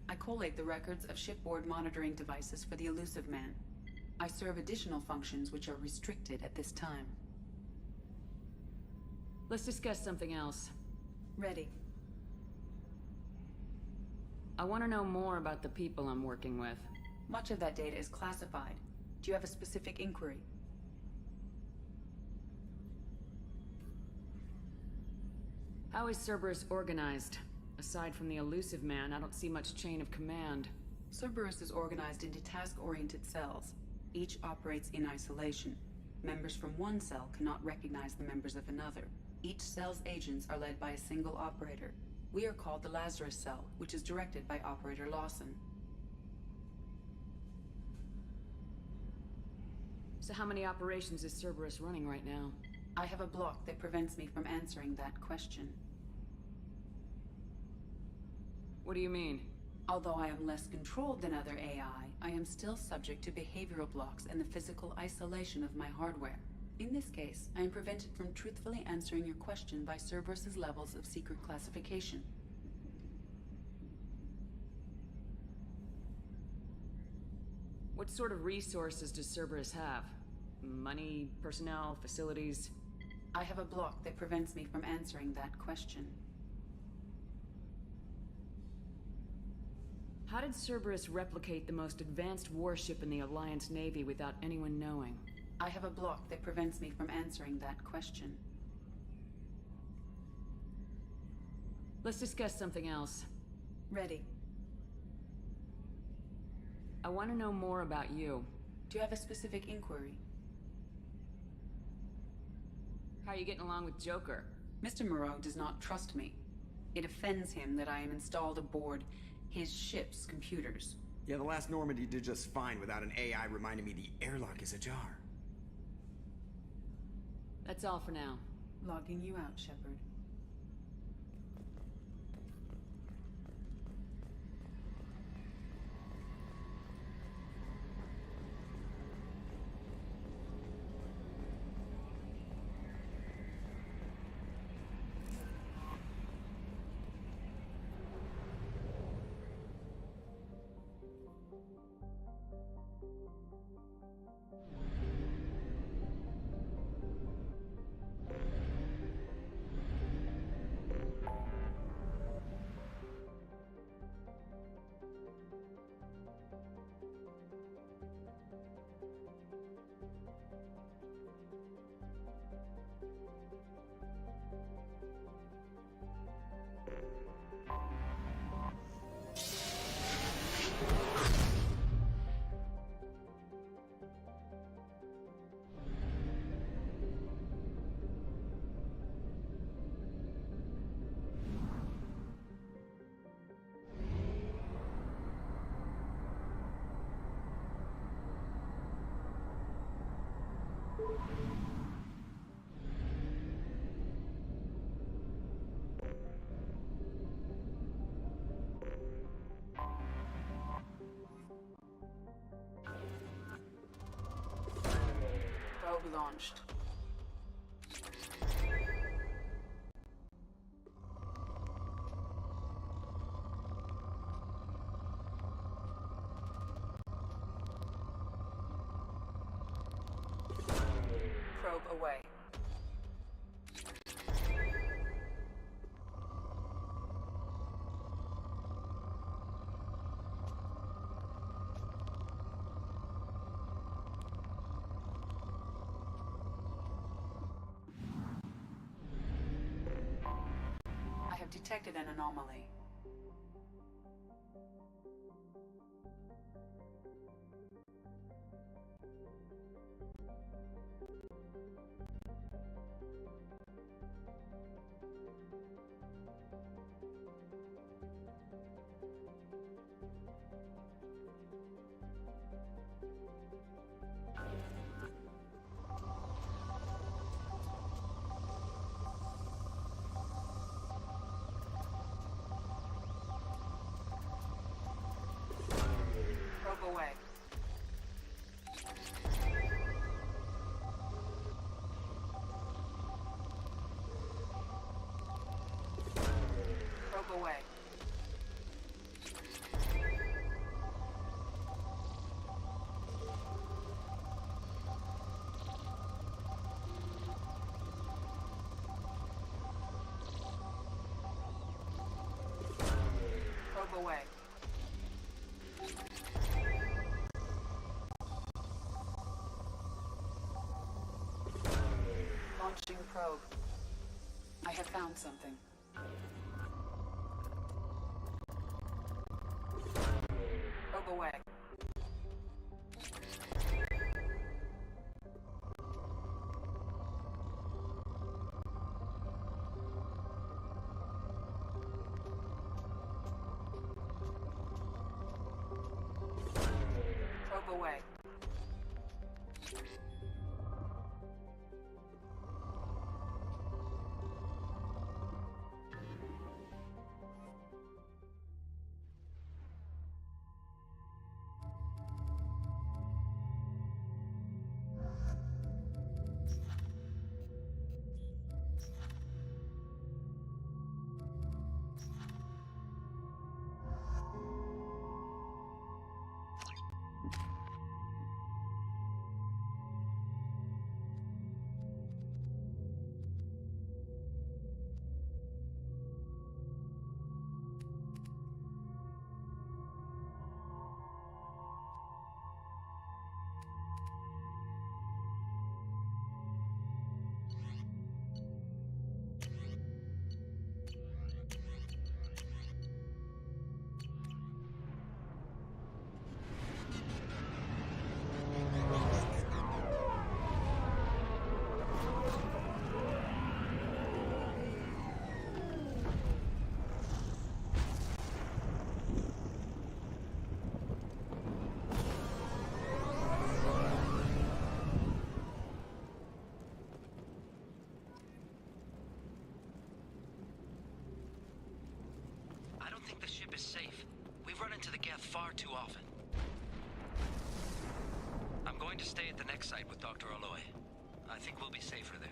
I collate the records of shipboard monitoring devices for the Elusive Man. I serve additional functions which are restricted at this time. Let's discuss something else. Ready. I want to know more about the people I'm working with. Much of that data is classified. Do you have a specific inquiry? How is Cerberus organized? Aside from the Elusive Man, I don't see much chain of command. Cerberus is organized into task-oriented cells. Each operates in isolation. Members from one cell cannot recognize the members of another. Each cell's agents are led by a single operator. We are called the Lazarus Cell, which is directed by Operator Lawson. So how many operations is Cerberus running right now? I have a block that prevents me from answering that question. What do you mean? Although I am less controlled than other AI, I am still subject to behavioral blocks and the physical isolation of my hardware. In this case, I am prevented from truthfully answering your question by Cerberus's levels of secret classification. What sort of resources does Cerberus have? Money, personnel, facilities? I have a block that prevents me from answering that question. How did Cerberus replicate the most advanced warship in the Alliance Navy without anyone knowing? I have a block that prevents me from answering that question. Let's discuss something else. Ready. I want to know more about you. Do you have a specific inquiry? How are you getting along with Joker? Mr. Moreau does not trust me. It offends him that I am installed aboard his ship's computers. Yeah, the last Normandy did just fine without an AI reminding me the airlock is ajar. That's all for now. Logging you out, Shepard. Probe launched. Probe away. I have detected an anomaly. Probe away. Probe away. Probe away. Launching probe. I have found something. Probe away. Probe away. the ship is safe. We've run into the Geth far too often. I'm going to stay at the next site with Dr. Aloy. I think we'll be safer there.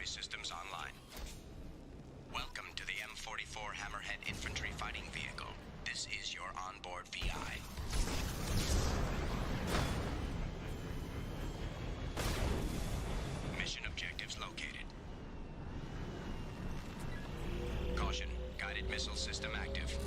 Systems online. Welcome to the M44 Hammerhead Infantry Fighting Vehicle. This is your onboard VI. Mission objectives located. Caution, guided missile system active.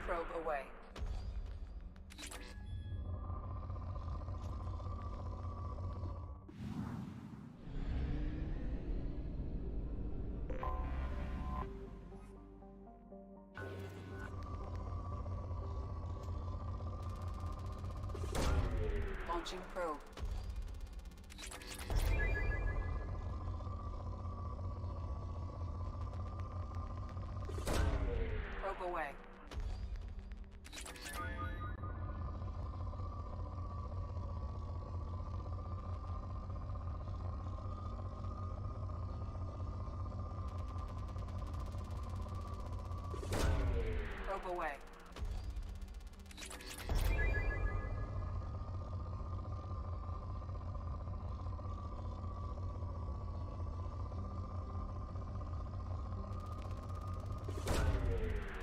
Probe away. Launching probe. Probe away. Probe away.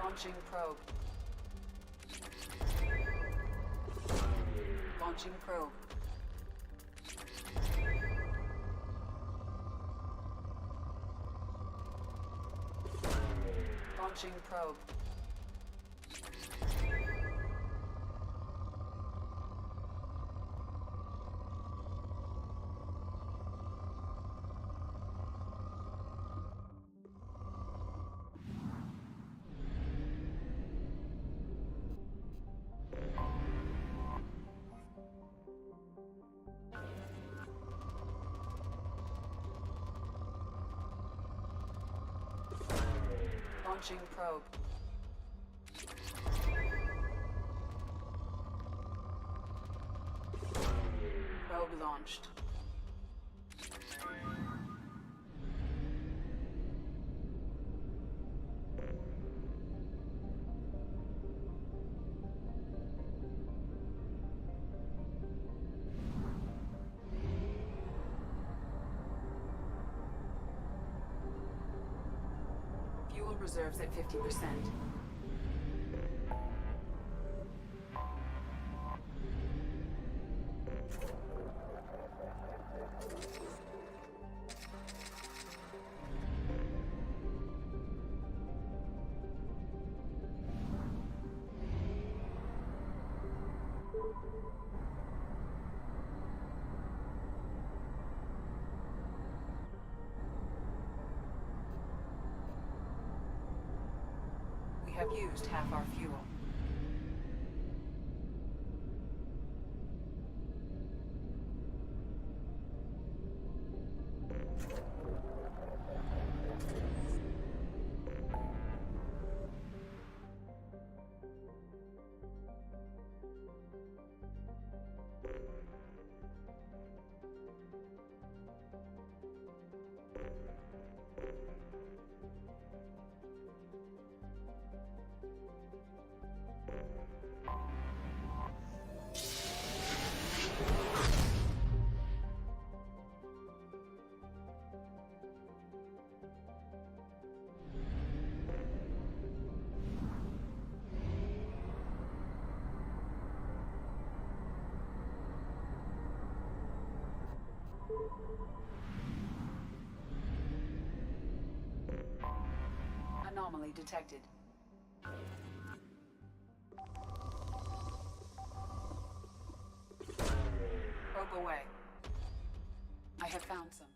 Launching probe. Launching probe. Launching probe. Launching probe. Probe launched. Fuel reserves at 50%. We have used half our fuel. Anomaly detected. Probe away. I have found something.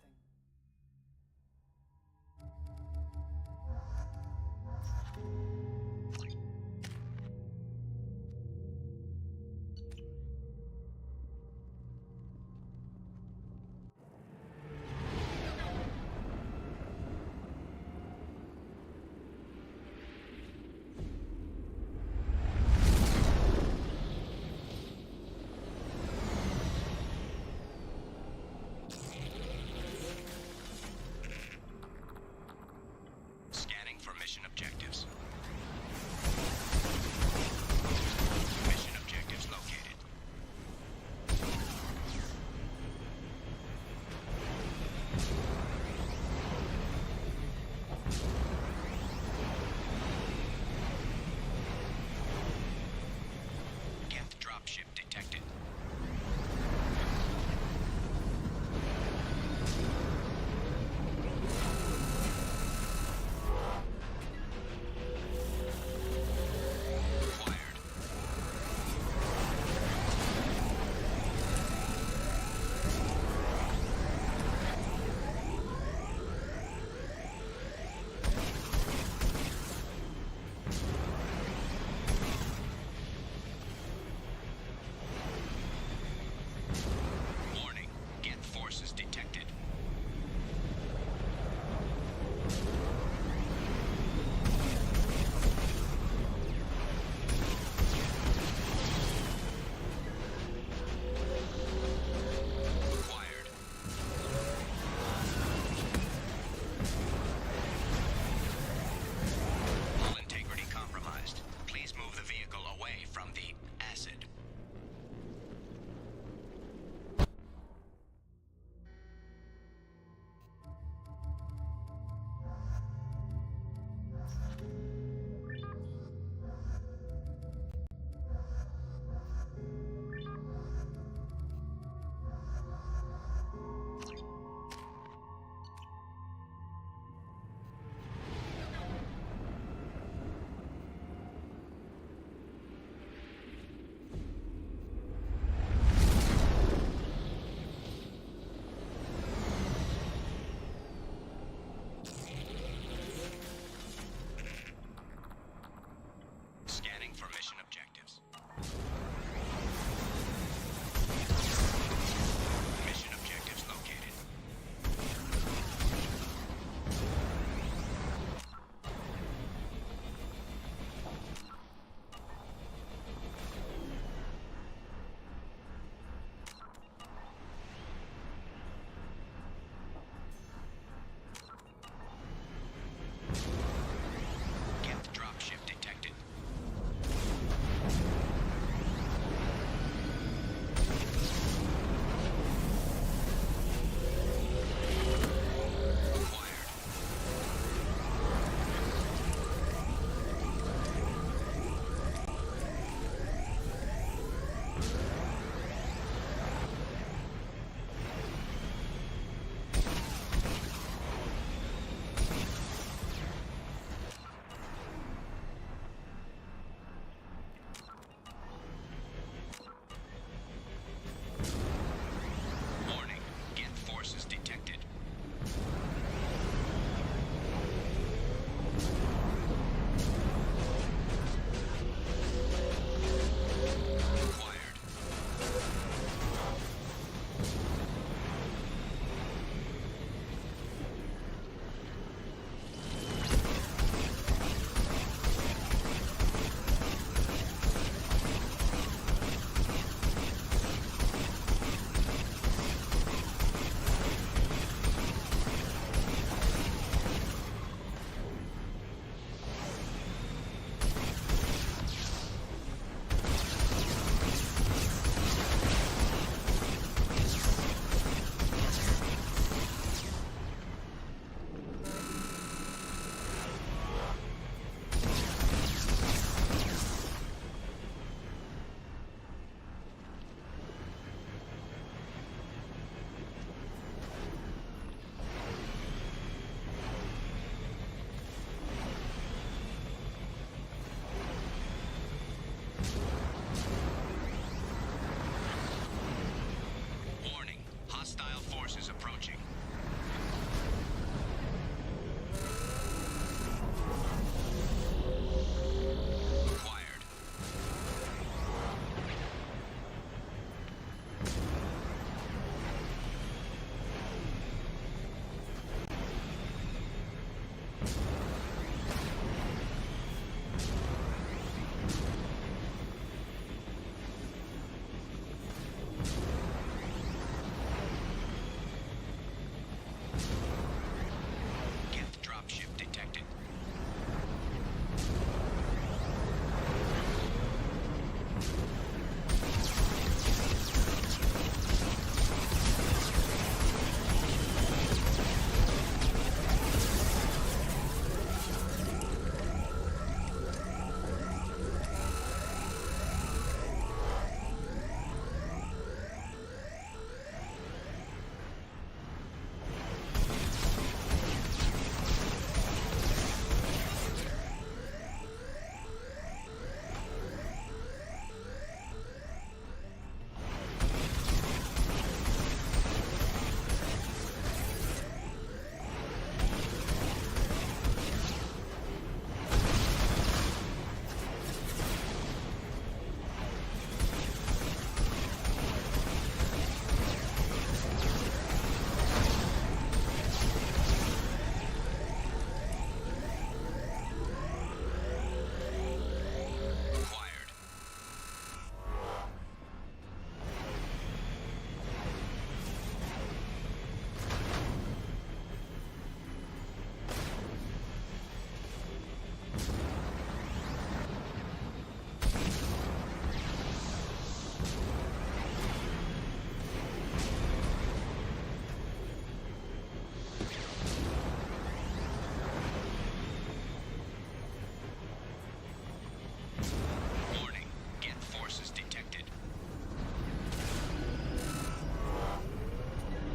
Warning. Get forces detected.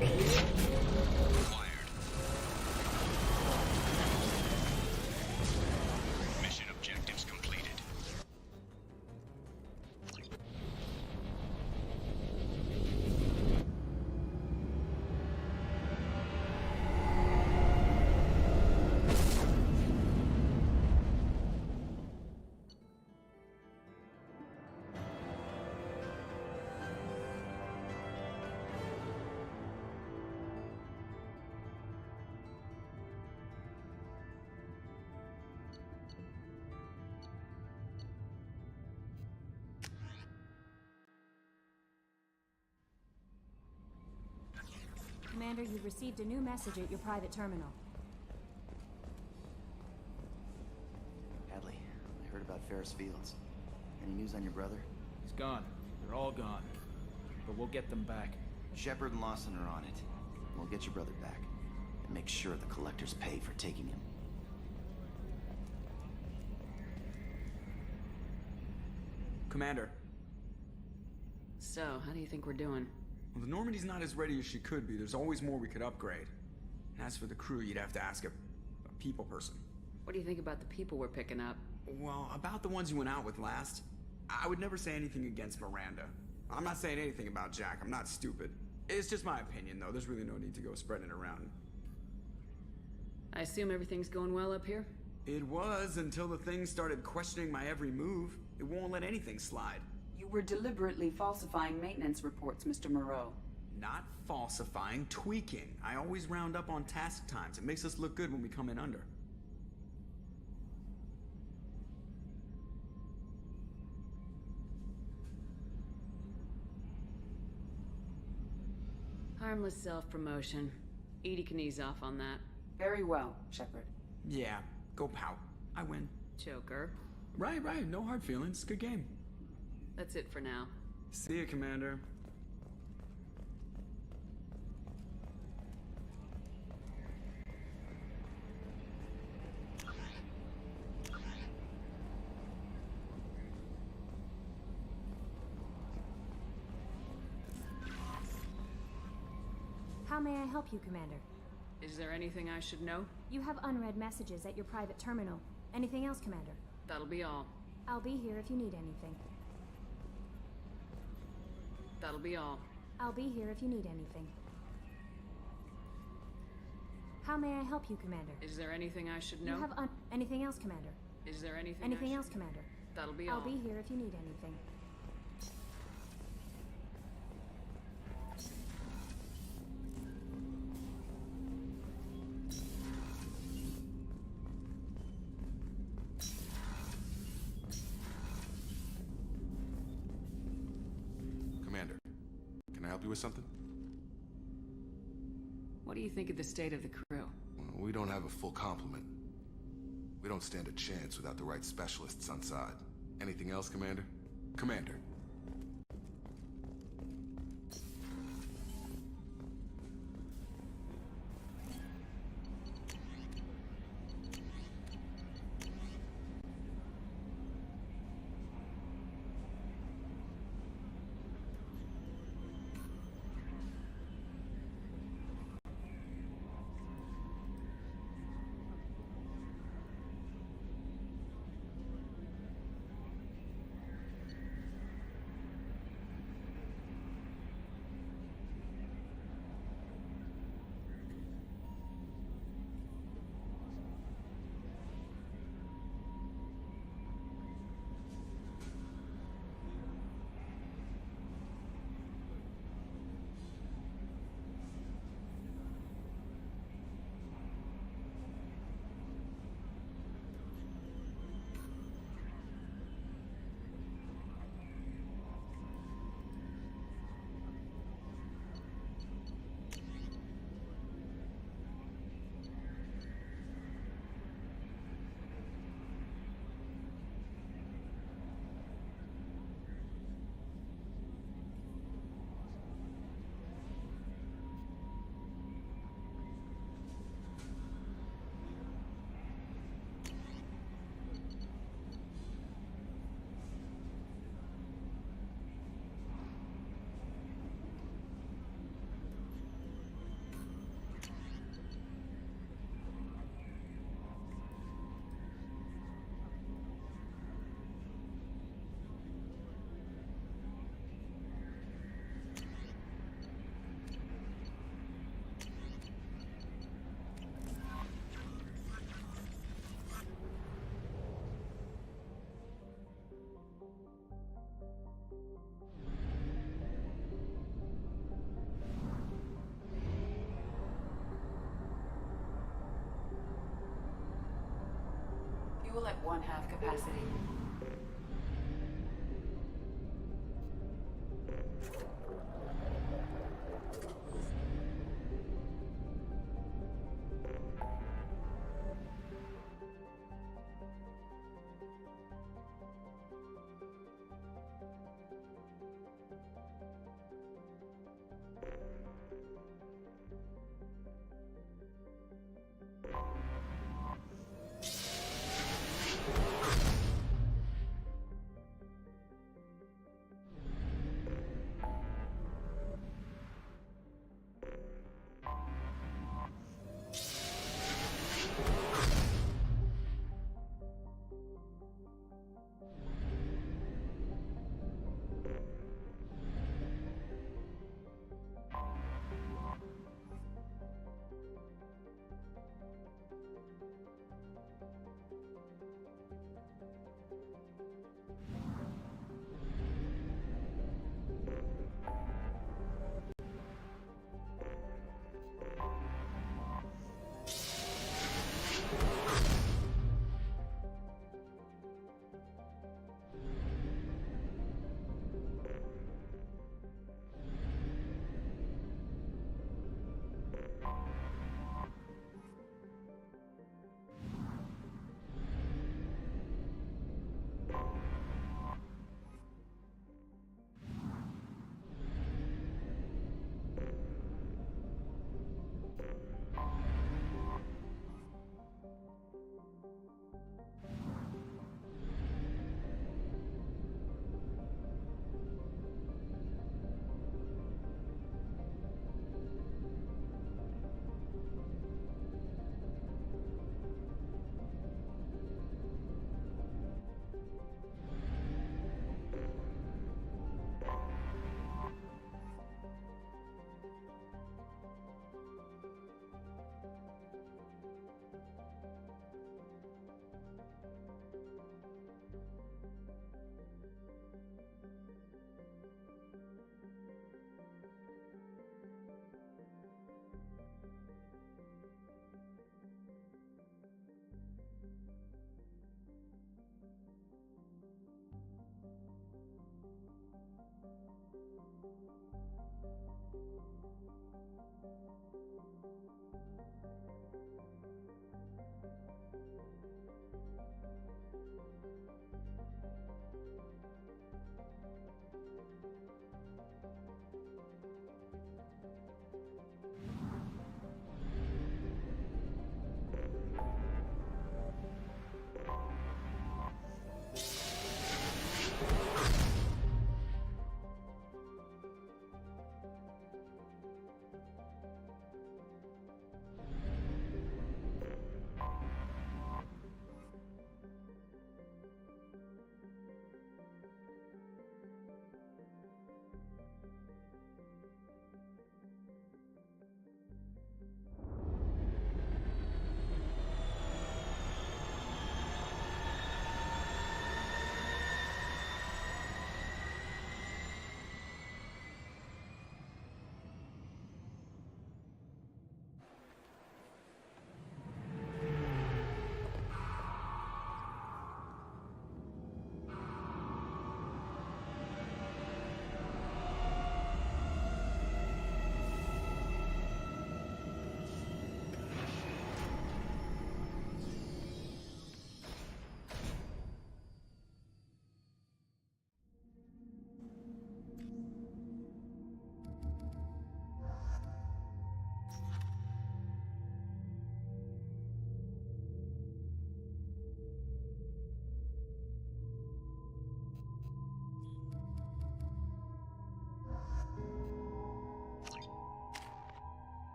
Acquired. Mission objectives completed. Commander, you've received a new message at your private terminal. Hadley, I heard about Ferris Fields. Any news on your brother? He's gone. They're all gone. But we'll get them back. Shepard and Lawson are on it. We'll get your brother back. And make sure the collectors pay for taking him. Commander. So, how do you think we're doing? Well, the Normandy's not as ready as she could be. There's always more we could upgrade. And as for the crew, you'd have to ask a people person. What do you think about the people we're picking up? Well, about the ones you went out with last, I would never say anything against Miranda. I'm not saying anything about Jack. I'm not stupid. It's just my opinion, though. There's really no need to go spreading it around. I assume everything's going well up here? It was until the thing started questioning my every move. It won't let anything slide. You were deliberately falsifying maintenance reports, Mr. Moreau. Not falsifying, tweaking. I always round up on task times. It makes us look good when we come in under. Harmless self-promotion. Edie can ease off on that. Very well, Shepard. Yeah, go pout. I win. Joker. Right. No hard feelings. Good game. That's it for now. See you, Commander. How may I help you, Commander? Is there anything I should know? You have unread messages at your private terminal. Anything else, Commander? That'll be all. I'll be here if you need anything. That'll be all. I'll be here if you need anything. How may I help you, Commander? Is there anything I should know? You have anything else, Commander? Is there anything Anything else, Commander? That'll be all. I'll be here if you need anything. Commander, can I help you with something? What do you think of the state of the crew? Well, we don't have a full complement. We don't stand a chance without the right specialists on side. Anything else, Commander? Commander. at 1/2 capacity.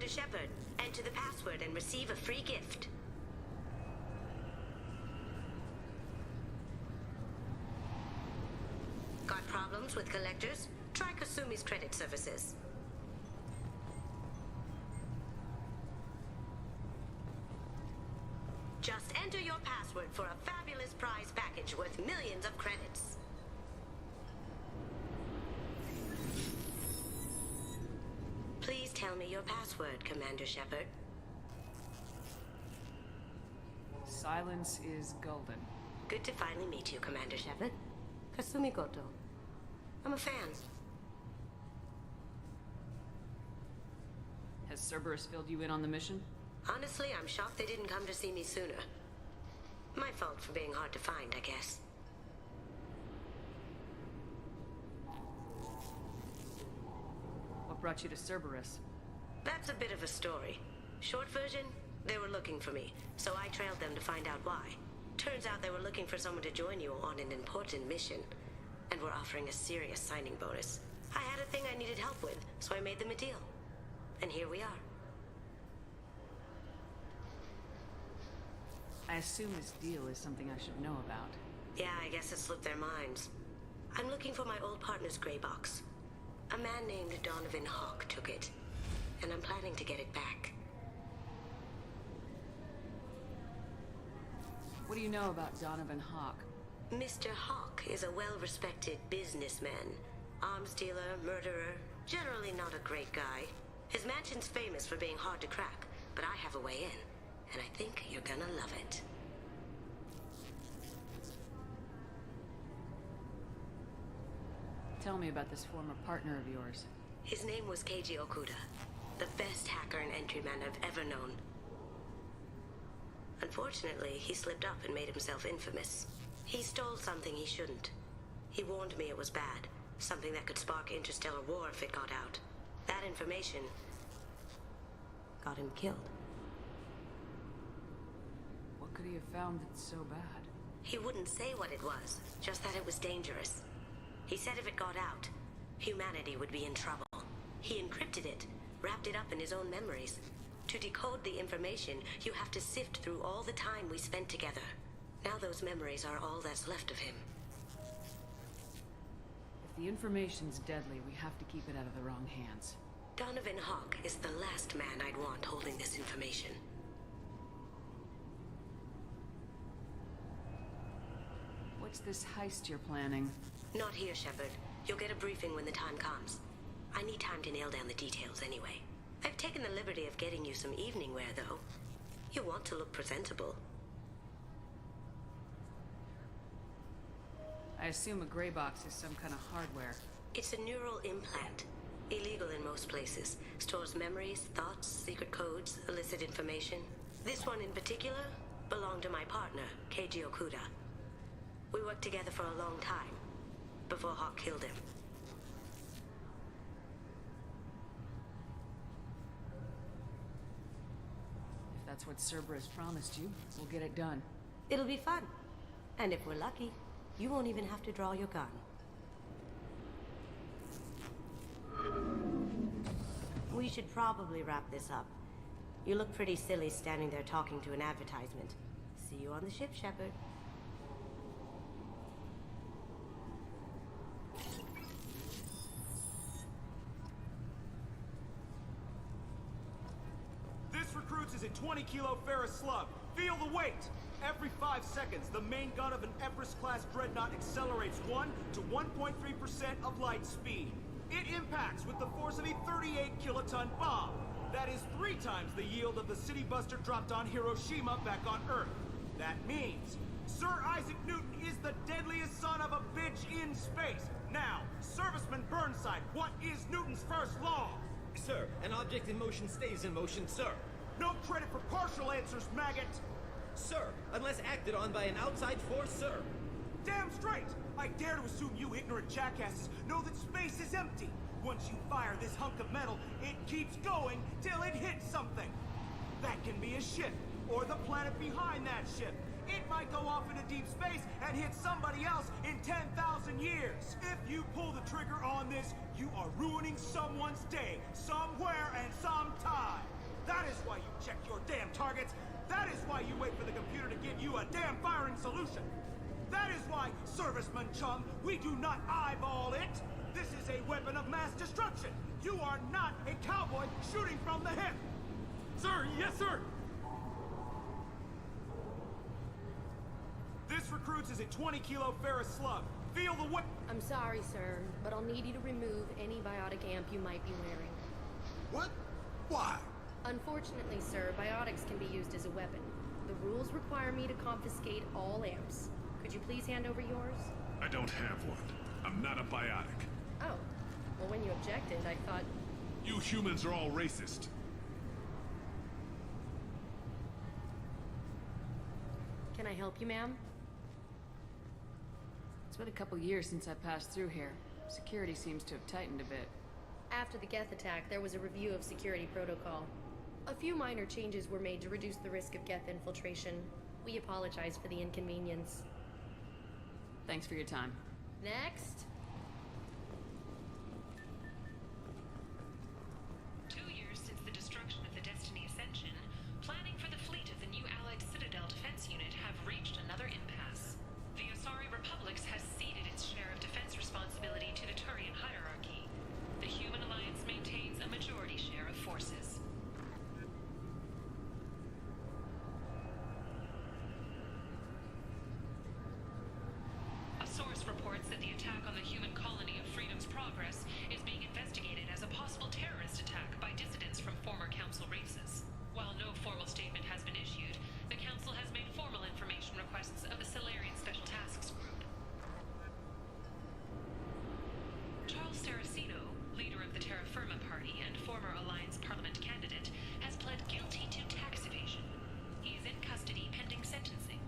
Commander Shepard. Enter the password and receive a free gift. Got problems with collectors? Try Kasumi's credit services. Just enter your password for a fabulous prize package worth millions of credits. Please tell me your password, Commander Shepard. Silence is golden. Good to finally meet you, Commander Shepard. Kasumi Goto. I'm a fan. Has Cerberus filled you in on the mission? Honestly, I'm shocked they didn't come to see me sooner. My fault for being hard to find, I guess. What brought you to Cerberus? That's a bit of a story. Short version, they were looking for me, so I trailed them to find out why. Turns out they were looking for someone to join you on an important mission, and were offering a serious signing bonus. I had a thing I needed help with, so I made them a deal. And here we are. I assume this deal is something I should know about. Yeah, I guess it slipped their minds. I'm looking for my old partner's gray box. A man named Donovan Hawk took it, and I'm planning to get it back. What do you know about Donovan Hawk? Mr. Hawk is a well-respected businessman. Arms dealer, murderer, generally not a great guy. His mansion's famous for being hard to crack, but I have a way in, and I think you're gonna love it. Tell me about this former partner of yours. His name was Keiji Okuda, the best hacker and entryman I've ever known. Unfortunately, he slipped up and made himself infamous. He stole something he shouldn't. He warned me it was bad, something that could spark interstellar war if it got out. That information got him killed. What could he have found that's so bad? He wouldn't say what it was, just that it was dangerous. He said if it got out, humanity would be in trouble. He encrypted it, wrapped it up in his own memories. To decode the information, you have to sift through all the time we spent together. Now those memories are all that's left of him. If the information's deadly, we have to keep it out of the wrong hands. Donovan Hawk is the last man I'd want holding this information. What's this heist you're planning? Not here, Shepard. You'll get a briefing when the time comes. I need time to nail down the details anyway. I've taken the liberty of getting you some evening wear, though. You want to look presentable. I assume a gray box is some kind of hardware. It's a neural implant. Illegal in most places. Stores memories, thoughts, secret codes, illicit information. This one in particular belonged to my partner, Keiji Okuda. We worked together for a long time, before Hawk killed him. If that's what Cerberus promised you, we'll get it done. It'll be fun. And if we're lucky, you won't even have to draw your gun. We should probably wrap this up. You look pretty silly standing there talking to an advertisement. See you on the ship, Shepard. This recruits is a 20-kilo ferrous slug. Feel the weight! Every 5 seconds, the main gun of an Everest-class dreadnought accelerates 1 to 1.3% of light speed. It impacts with the force of a 38-kiloton bomb. That is 3 times the yield of the city buster dropped on Hiroshima back on Earth. That means Sir Isaac Newton is the deadliest son of a bitch in space. Now, Serviceman Burnside, what is Newton's first law? Sir, an object in motion stays in motion, sir. No credit for partial answers, maggot! Sir, unless acted on by an outside force, sir. Damn straight! I dare to assume you ignorant jackasses know that space is empty. Once you fire this hunk of metal, it keeps going till it hits something. That can be a ship, or the planet behind that ship. It might go off into deep space and hit somebody else in 10,000 years. If you pull the trigger on this, you are ruining someone's day, somewhere and sometime. why you check your damn targets. That is why you wait for the computer to give you a damn firing solution. That is why, Serviceman Chung, we do not eyeball it. This is a weapon of mass destruction. You are not a cowboy shooting from the hip. Sir, yes, sir. This recruits is a 20-kilo ferrous slug. Feel the weight. I'm sorry, sir, but I'll need you to remove any biotic amp you might be wearing. What? Why? Unfortunately, sir, biotics can be used as a weapon. The rules require me to confiscate all amps. Could you please hand over yours? I don't have one. I'm not a biotic. Oh. Well, when you objected, I thought... You humans are all racist. Can I help you, ma'am? It's been a couple years since I passed through here. Security seems to have tightened a bit. After the Geth attack, there was a review of security protocol. A few minor changes were made to reduce the risk of Geth infiltration. We apologize for the inconvenience. Thanks for your time. Next. 2 years since the destruction of the Destiny Ascension, planning for the fleet of the new Allied Citadel Defense Unit have reached another impasse. The Asari Republics has ceded its share of defense responsibility to the Turian hierarchy. The Human Alliance maintains a majority share of forces. A source reports that the attack on the human colony of Freedom's Progress is being investigated as a possible terrorist attack by dissidents from former Council races. While no formal statement has been issued, the Council has made formal information requests of the Solarian Special Tasks Group. Charles Saraceno, leader of the Terra Firma Party and former Alliance Parliament candidate, has pled guilty to tax evasion. He is in custody pending sentencing.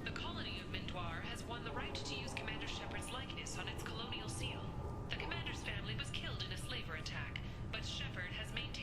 The colony of Mindoir has won the right to use Commander Shepard's likeness on its colonial seal. The commander's family was killed in a slaver attack, but Shepard has maintained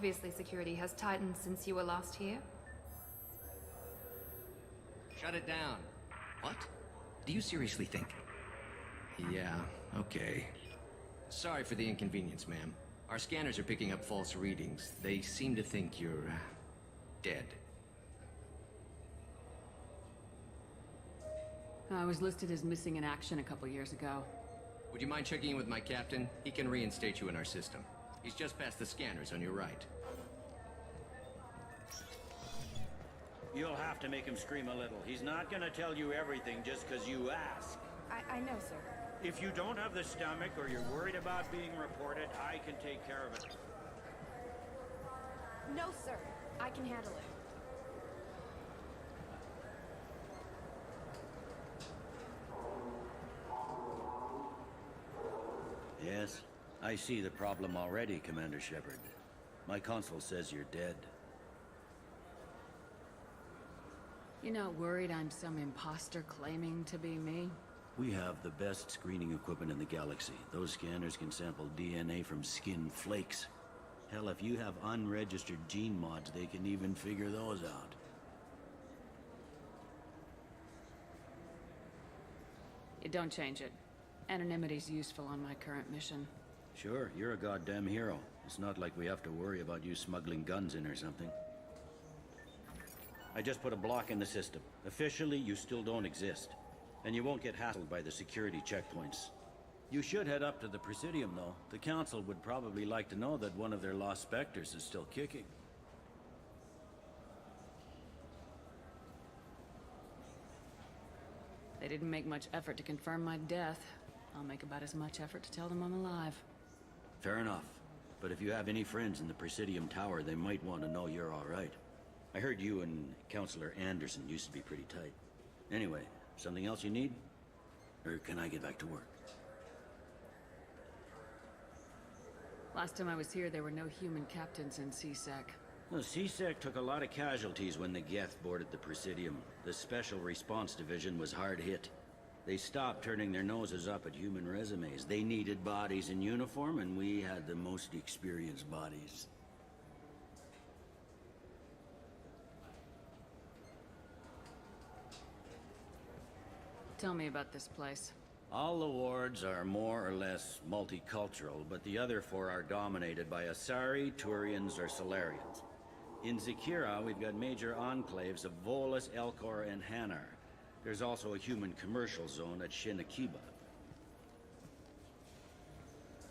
Obviously, security has tightened since you were last here. Shut it down. What? Do you seriously think? Yeah, okay. Sorry for the inconvenience, ma'am. Our scanners are picking up false readings. They seem to think you're... dead. I was listed as missing in action a couple years ago. Would you mind checking in with my captain? He can reinstate you in our system. He's just past the scanners on your right. You'll have to make him scream a little. He's not gonna tell you everything just because you ask. I know, sir. If you don't have the stomach or you're worried about being reported, I can take care of it. No, sir. I can handle it. Yes, I see the problem already, Commander Shepard. My console says you're dead. You're not worried I'm some imposter claiming to be me? We have the best screening equipment in the galaxy. Those scanners can sample DNA from skin flakes. Hell, if you have unregistered gene mods, they can even figure those out. You don't change it. Anonymity's useful on my current mission. Sure, you're a goddamn hero. It's not like we have to worry about you smuggling guns in or something. I just put a block in the system. Officially, you still don't exist. And you won't get hassled by the security checkpoints. You should head up to the Presidium, though. The Council would probably like to know that one of their lost specters is still kicking. They didn't make much effort to confirm my death. I'll make about as much effort to tell them I'm alive. Fair enough. But if you have any friends in the Presidium Tower, they might want to know you're all right. I heard you and Counselor Anderson used to be pretty tight. Anyway, something else you need? Or can I get back to work? Last time I was here, there were no human captains in CSEC. Well, CSEC took a lot of casualties when the Geth boarded the Presidium. The Special Response Division was hard hit. They stopped turning their noses up at human resumes. They needed bodies in uniform, and we had the most experienced bodies. Tell me about this place. All the wards are more or less multicultural, but the other four are dominated by Asari, Turians, or Solarians. In Zakira, we've got major enclaves of Volus, Elcor, and Hanar. There's also a human commercial zone at Shin Akiba.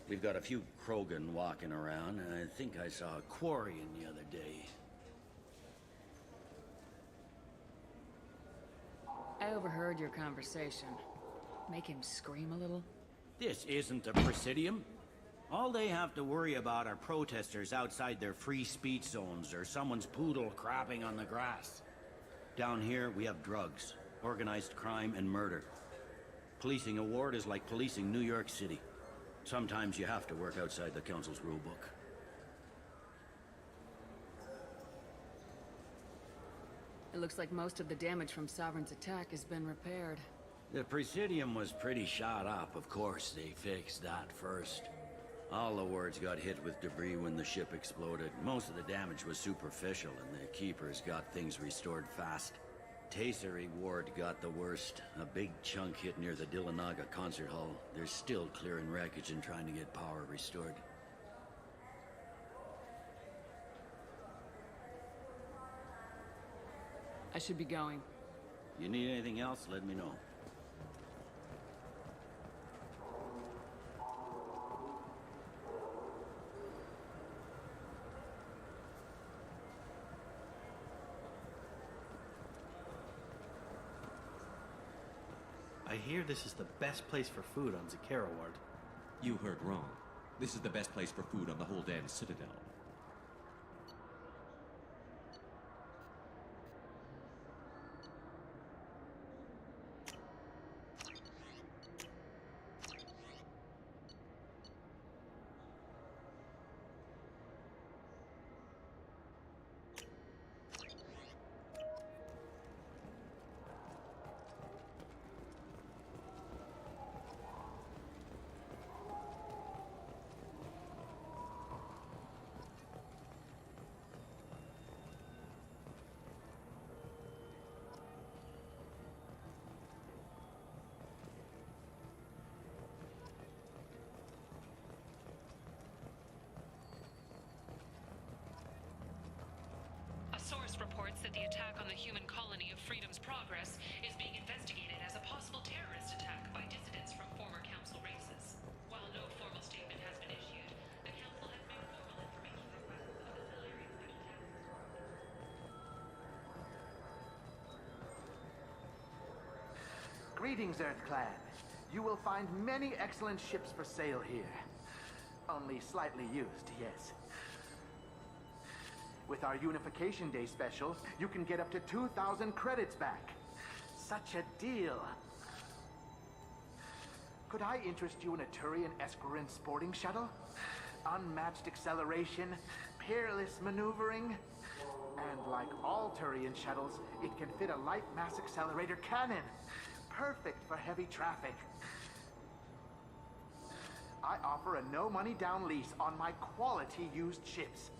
We've got a few Krogan walking around, and I think I saw a Quarian the other day. I overheard your conversation. Make him scream a little? This isn't a Presidium. All they have to worry about are protesters outside their free speech zones or someone's poodle crapping on the grass. Down here, we have drugs, organized crime, and murder. Policing a ward is like policing New York City. Sometimes you have to work outside the Council's rulebook. It looks like most of the damage from Sovereign's attack has been repaired. The Presidium was pretty shot up, of course. They fixed that first. All the wards got hit with debris when the ship exploded. Most of the damage was superficial, and the Keepers got things restored fast. Tayseri ward got the worst. A big chunk hit near the Dillanaga concert hall. They're still clearing wreckage and trying to get power restored. I should be going. You need anything else, let me know. I hear this is the best place for food on Zakera Ward. You heard wrong. This is the best place for food on the whole damn Citadel. the attack on the human colony of Freedom's Progress is being investigated as a possible terrorist attack by dissidents from former Council races. While no formal statement has been issued, the Council has made formal information requests for the Valerian Special Task Force. Greetings, Earth Clan. You will find many excellent ships for sale here. Only slightly used, yes. With our Unification Day special, you can get up to 2,000 credits back. Such a deal. Could I interest you in a Turian Esquirine sporting shuttle? Unmatched acceleration, peerless maneuvering, and like all Turian shuttles, it can fit a light mass accelerator cannon. Perfect for heavy traffic. I offer a no-money down lease on my quality used ships.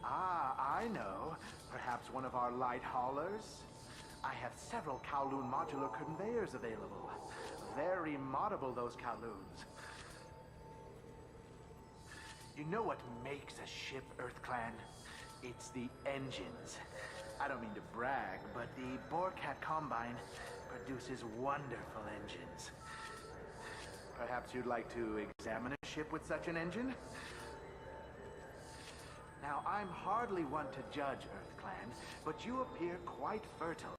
Ah, I know. Perhaps one of our light haulers? I have several Kowloon modular conveyors available. Very moddable, those Kowloons. You know what makes a ship, Earth Clan? It's the engines. I don't mean to brag, but the Borcat Combine produces wonderful engines. Perhaps you'd like to examine a ship with such an engine? Now, I'm hardly one to judge, Earth Clan, but you appear quite fertile.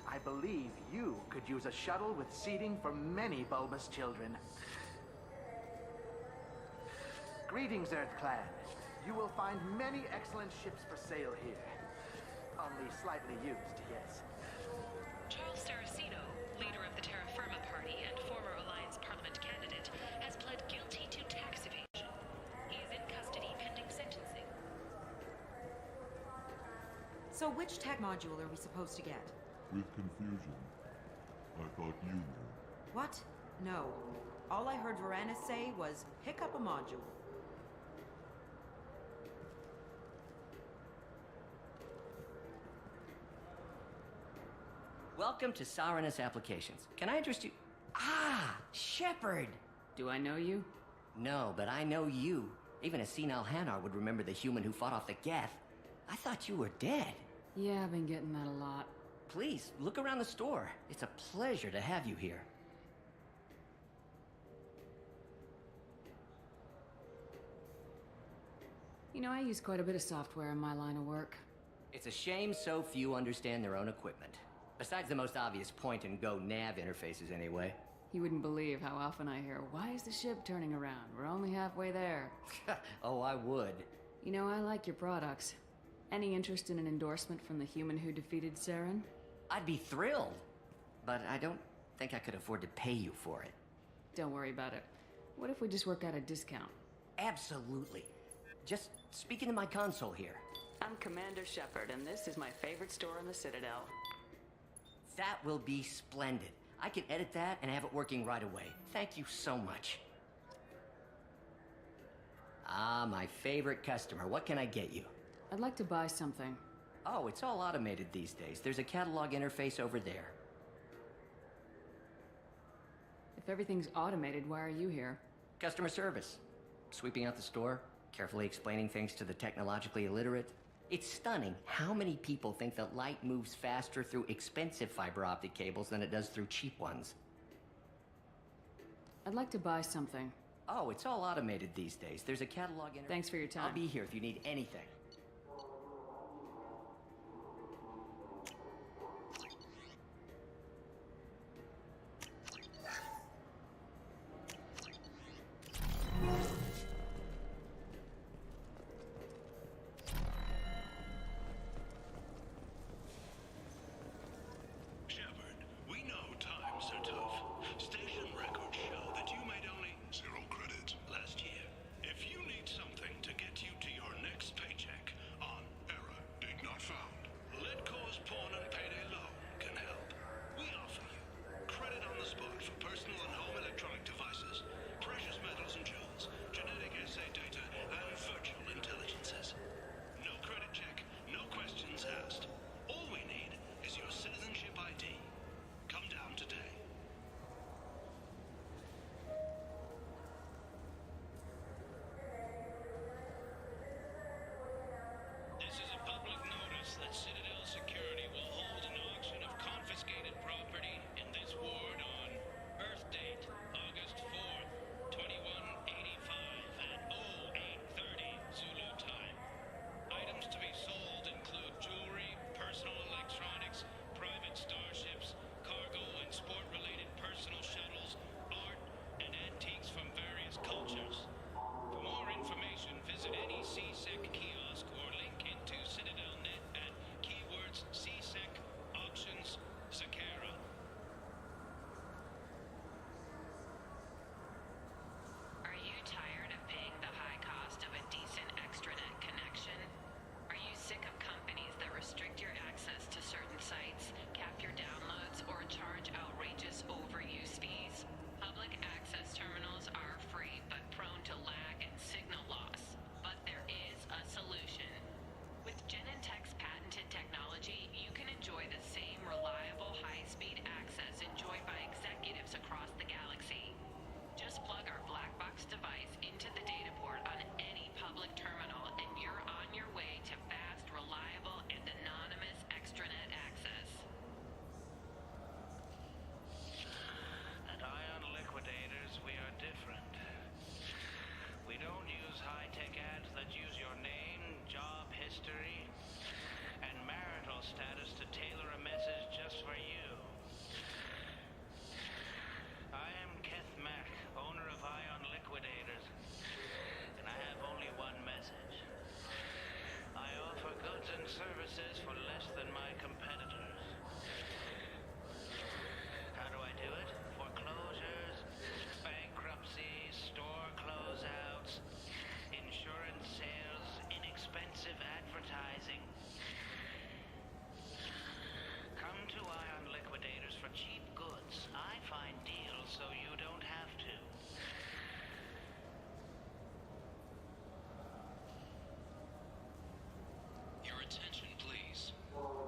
I believe you could use a shuttle with seating for many bulbous children. Greetings, Earth Clan. You will find many excellent ships for sale here. Only slightly used, yes. Charles Saraceno, leader of the Terra Firma Party and former Alliance Parliament candidate, has pled guilty to tax evasion. He is in custody pending sentencing. So which tech module are we supposed to get? With confusion. I thought you knew. What? No. All I heard Varanus say was, pick up a module. Welcome to Saranus Applications. Can I interest you? Ah, Shepard! Do I know you? No, but I know you. Even a senile Hanar would remember the human who fought off the Geth. I thought you were dead. Yeah, I've been getting that a lot. Please, look around the store. It's a pleasure to have you here. You know, I use quite a bit of software in my line of work. It's a shame so few understand their own equipment. Besides the most obvious point-and-go nav interfaces, anyway. You wouldn't believe how often I hear, why is the ship turning around? We're only halfway there. Oh, I would. You know, I like your products. Any interest in an endorsement from the human who defeated Saren? I'd be thrilled. But I don't think I could afford to pay you for it. Don't worry about it. What if we just work out a discount? Absolutely. Just speak into my console here. I'm Commander Shepard, and this is my favorite store in the Citadel. That will be splendid. I can edit that and have it working right away. Thank you so much. Ah, my favorite customer. What can I get you? I'd like to buy something. Oh, it's all automated these days. There's a catalog interface over there. If everything's automated, why are you here? Customer service. Sweeping out the store, carefully explaining things to the technologically illiterate. It's stunning how many people think that light moves faster through expensive fiber optic cables than it does through cheap ones. I'd like to buy something. Oh, it's all automated these days. There's a catalog interface. Thanks for your time. I'll be here if you need anything. Zero credit. Last year. If you need something to get you to your next paycheck, history, and marital status to tailor a message just for you. I am Keth Mack, owner of Ion Liquidators, and I have only one message. I offer goods and services for less than my competitors. How do I do it? Foreclosures, bankruptcies, store closeouts, insurance sales, inexpensive advertising. Come to Ion Liquidators for cheap goods. I find deals so you don't have to. Your attention, please.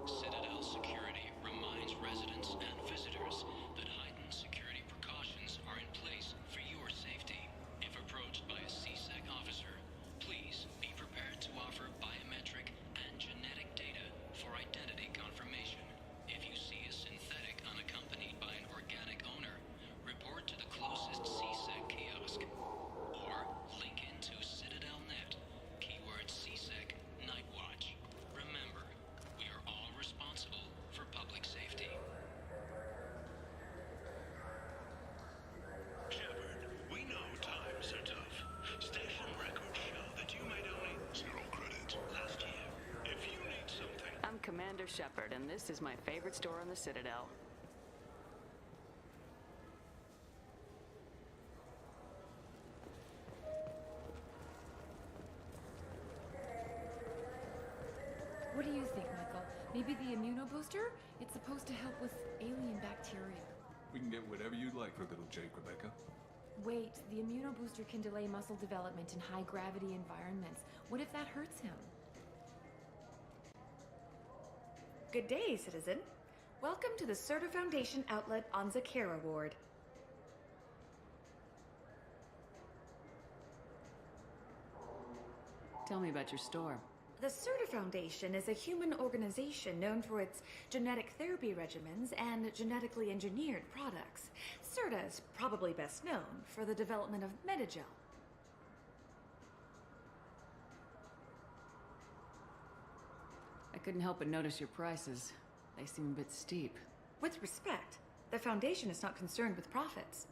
Citadel Security reminds residents and visitors that heightened security precautions are in place for your safety. If approached by a CSEC officer, please be prepared to offer biometric and genetic data for identity confirmation. If you see a synthetic unaccompanied by an organic owner, report to the closest CSEC kiosk or link into CitadelNet. Keyword CSEC Night Watch. Remember, we are all responsible for public safety. Shepard, we know times are tough. Station records show that you made only 0 credits last year. If you need something... I'm Commander Shepard, and this is my favorite store on the Citadel. What do you think, Michael? Maybe the immunobooster? It's supposed to help with alien bacteria. We can get whatever you'd like for little Jake, Rebecca. Wait, the immunobooster can delay muscle development in high-gravity environments. What if that hurts him? Good day, citizen. Welcome to the Certa Foundation outlet on Zakera Ward. Tell me about your store. The Certa Foundation is a human organization known for its genetic therapy regimens and genetically engineered products. Certa is probably best known for the development of Metagel. I couldn't help but notice your prices. They seem a bit steep. With respect, the Foundation is not concerned with profits.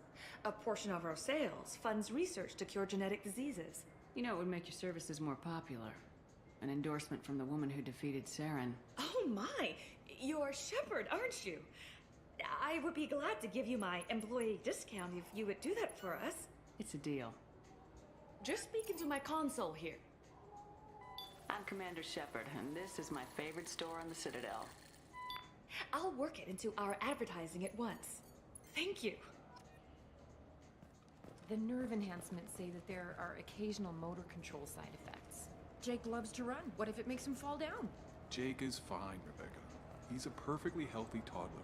A portion of our sales funds research to cure genetic diseases. You know, it would make your services more popular. An endorsement from the woman who defeated Saren. Oh my! You're Shepard, aren't you? I would be glad to give you my employee discount if you would do that for us. It's a deal. Just speak into my console here. I'm Commander Shepard, and this is my favorite store on the Citadel. I'll work it into our advertising at once. Thank you. The nerve enhancements say that there are occasional motor control side effects. Jake loves to run. What if it makes him fall down? Jake is fine, Rebecca. He's a perfectly healthy toddler.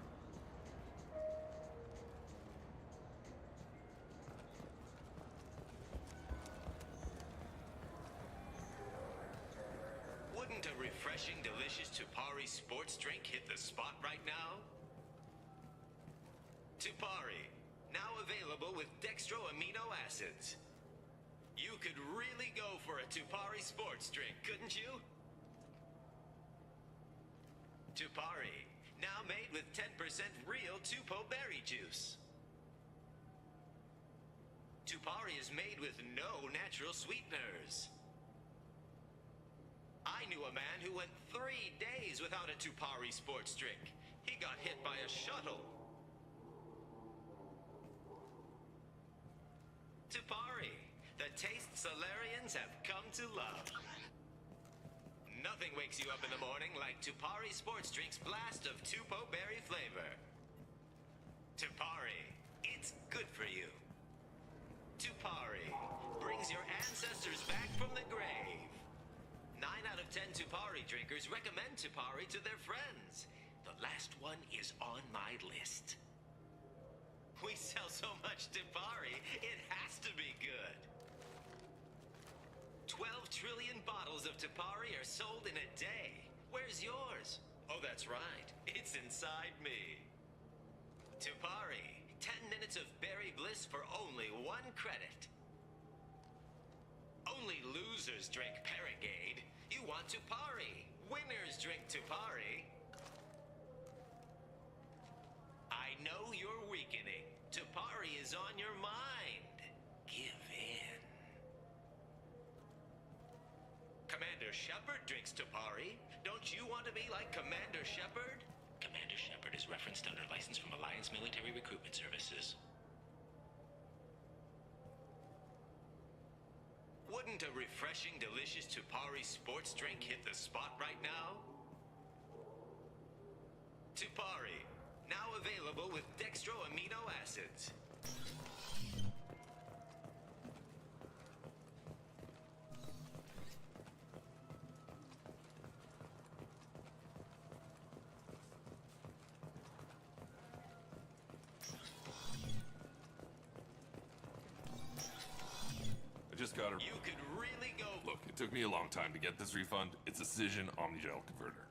Wouldn't a refreshing, delicious Tupari sports drink hit the spot right now? Tupari, now available with dextro amino acids. You could really go for a Tupari sports drink, couldn't you? Tupari, now made with 10% real Tupo berry juice. Tupari is made with no natural sweeteners. I knew a man who went 3 days without a Tupari sports drink. He got hit by a shuttle. Tupari, the taste Solarians have come to love. Nothing wakes you up in the morning like Tupari sports drink's blast of Tupo berry flavor. Tupari, it's good for you. Tupari brings your ancestors back from the grave. 9 out of 10 Tupari drinkers recommend Tupari to their friends. The last one is on my list. We sell so much Tupari, it has to be good. 12 trillion bottles of Tupari are sold in a day. Where's yours? Oh, that's right. It's inside me. Tupari, 10 minutes of berry bliss for only 1 credit. Only losers drink Paragade. You want Tupari. Winners drink Tupari. I know you're weakening. Tupari is on your mind. Give in. Commander Shepard drinks Tupari. Don't you want to be like Commander Shepard? Commander Shepard is referenced under license from Alliance Military Recruitment Services. Wouldn't a refreshing, delicious Tupari sports drink hit the spot right now? Tupari, now available with dextro amino acids. I just got a... You could really go... Look, it took me a long time to get this refund. It's a Cision Omnigel converter.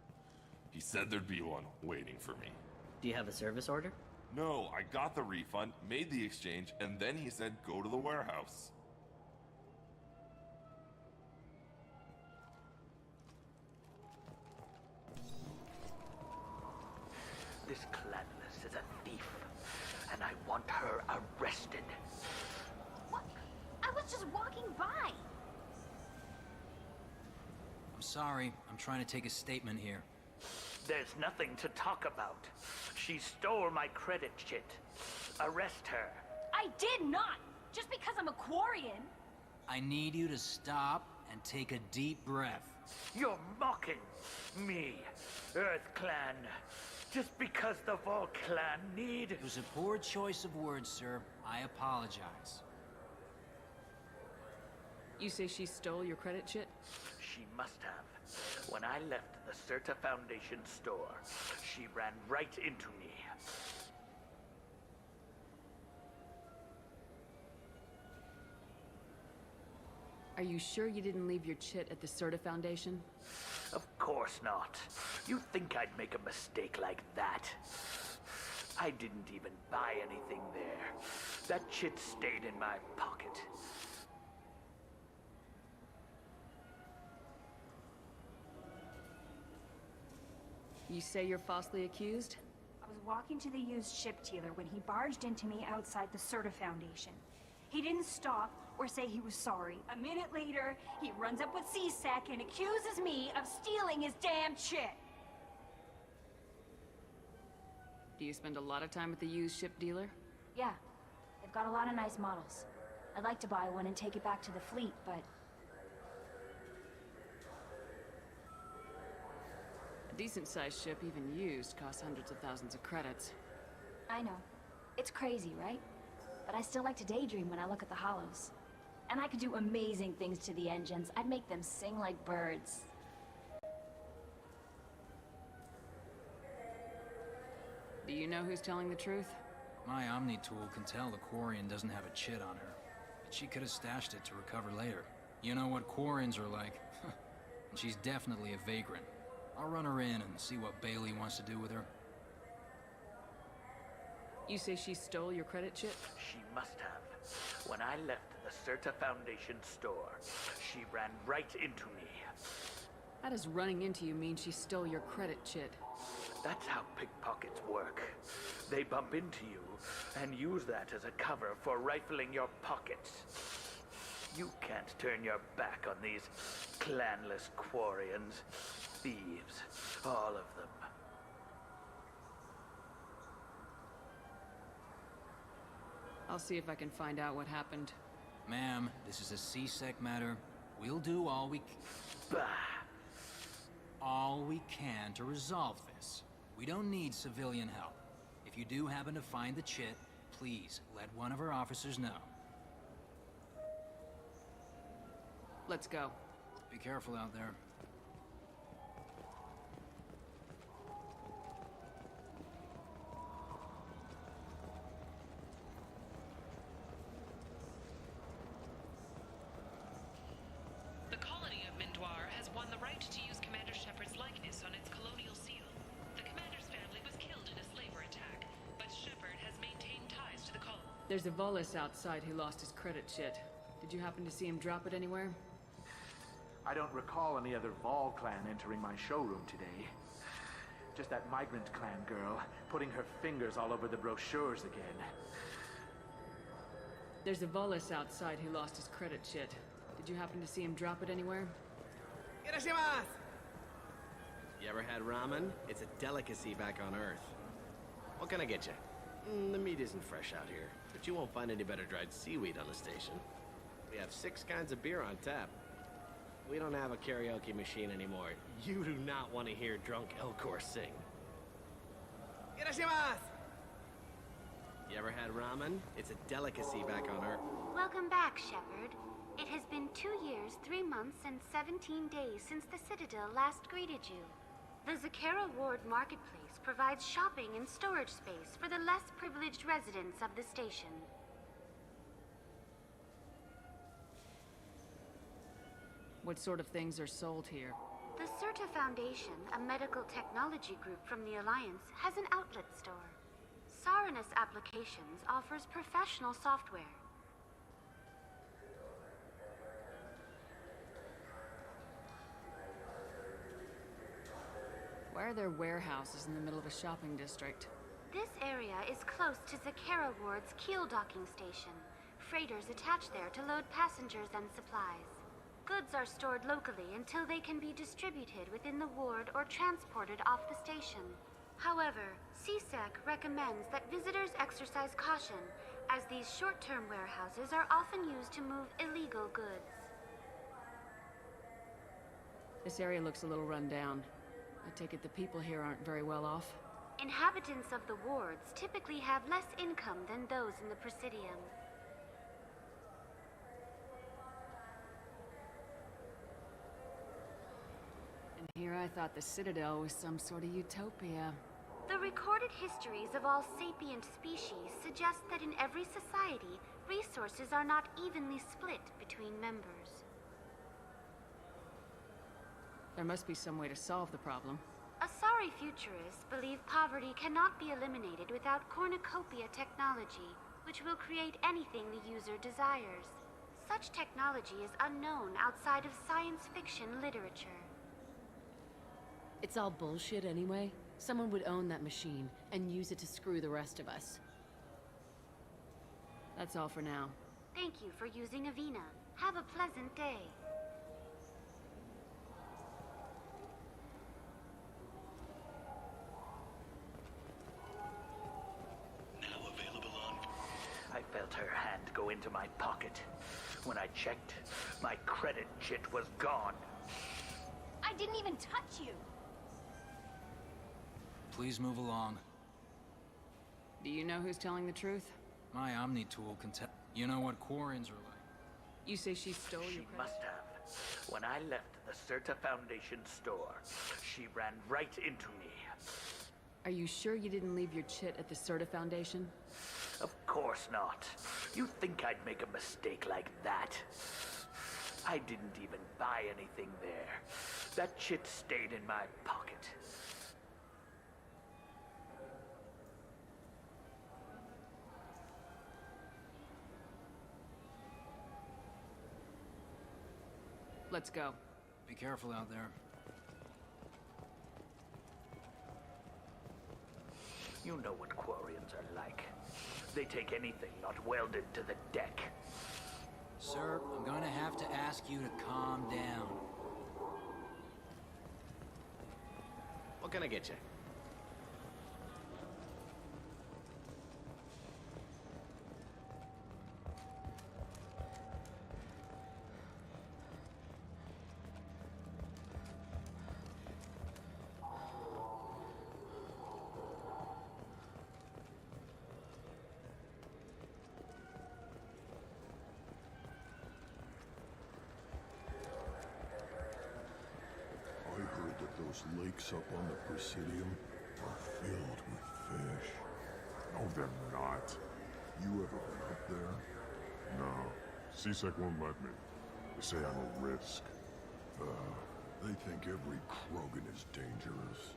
He said there'd be one waiting for me. Do you have a service order? No, I got the refund, made the exchange, and then he said go to the warehouse. This Clanless is a thief, and I want her arrested. What? I was just walking by. I'm sorry. I'm trying to take a statement here. There's nothing to talk about. She stole my credit chit. Arrest her. I did not! Just because I'm a Quarian. I need you to stop and take a deep breath. You're mocking me, Earth Clan. Just because the Vol Clan need... It was a poor choice of words, sir. I apologize. You say she stole your credit chit? She must have. When I left the Certa Foundation store, she ran right into me. Are you sure you didn't leave your chit at the Certa Foundation? Of course not. You think I'd make a mistake like that? I didn't even buy anything there. That chit stayed in my pocket. You say you're falsely accused? I was walking to the used ship dealer when he barged into me outside the Certa Foundation. He didn't stop or say he was sorry. A minute later, he runs up with C-Sec and accuses me of stealing his damn chit. Do you spend a lot of time at the used ship dealer? Yeah, they've got a lot of nice models. I'd like to buy one and take it back to the fleet, but... A decent-sized ship, even used, costs hundreds of thousands of credits. I know. It's crazy, right? But I still like to daydream when I look at the hollows. And I could do amazing things to the engines. I'd make them sing like birds. Do you know who's telling the truth? My Omni tool can tell the Quarian doesn't have a chit on her. But she could have stashed it to recover later. You know what Quarians are like. And she's definitely a vagrant. I'll run her in and see what Bailey wants to do with her. You say she stole your credit chit? She must have. When I left the Certa Foundation store, she ran right into me. How does running into you mean she stole your credit chit? That's how pickpockets work. They bump into you and use that as a cover for rifling your pockets. You can't turn your back on these clanless Quarians. Thieves, all of them. I'll see if I can find out what happened. Ma'am, this is a C-Sec matter. We'll do all we can to resolve this. We don't need civilian help. If you do happen to find the chit, please let one of our officers know. Let's go. Be careful out there. The colony of Mindoir has won the right to use Commander Shepard's likeness on its colonial seal. The commander's family was killed in a slaver attack, but Shepard has maintained ties to the colony. There's a Volus outside who lost his credit chit. Did you happen to see him drop it anywhere? I don't recall any other Vol clan entering my showroom today. Just that migrant clan girl putting her fingers all over the brochures again. There's a Volus outside who lost his credit shit. Did you happen to see him drop it anywhere? Irashimasu! You ever had ramen? It's a delicacy back on Earth. What can I get you? The meat isn't fresh out here, but you won't find any better dried seaweed on the station. We have 6 kinds of beer on tap. We don't have a karaoke machine anymore. You do not want to hear drunk Elcor sing. Irashimasu! You ever had ramen? It's a delicacy back on Earth. Welcome back, Shepard. It has been 2 years, 3 months, and 17 days since the Citadel last greeted you. The Zakera Ward Marketplace provides shopping and storage space for the less privileged residents of the station. What sort of things are sold here? The Certa Foundation, a medical technology group from the Alliance, has an outlet store. Saranus Applications offers professional software. Why are there warehouses in the middle of a shopping district? This area is close to Zakera Ward's keel docking station. Freighters attach there to load passengers and supplies. Goods are stored locally until they can be distributed within the ward or transported off the station. However, CSEC recommends that visitors exercise caution, as these short-term warehouses are often used to move illegal goods. This area looks a little run down. I take it the people here aren't very well off? Inhabitants of the wards typically have less income than those in the Presidium. And here I thought the Citadel was some sort of utopia. The recorded histories of all sapient species suggest that in every society, resources are not evenly split between members. There must be some way to solve the problem. Asari futurists believe poverty cannot be eliminated without cornucopia technology, which will create anything the user desires. Such technology is unknown outside of science fiction literature. It's all bullshit anyway. Someone would own that machine and use it to screw the rest of us. That's all for now. Thank you for using Avina. Have a pleasant day. Now available on... I felt her hand go into my pocket. When I checked, my credit chit was gone. I didn't even touch you. Please move along. Do you know who's telling the truth? My Omni tool can tell. You know what Quarians are like. You say she stole your She credit? must have. When I left the Certa Foundation store, she ran right into me. Are you sure you didn't leave your chit at the Certa Foundation? Of course not. You think I'd make a mistake like that? I didn't even buy anything there. That chit stayed in my pocket. Let's go. Be careful out there. You know what Quarians are like. They take anything not welded to the deck. Sir, I'm gonna have to ask you to calm down. What can I get you? I heard that those lakes up on the Presidium are filled with fish. No, they're not. You ever been up there? No. CSEC won't let me. They say I'm a risk. They think every Krogan is dangerous.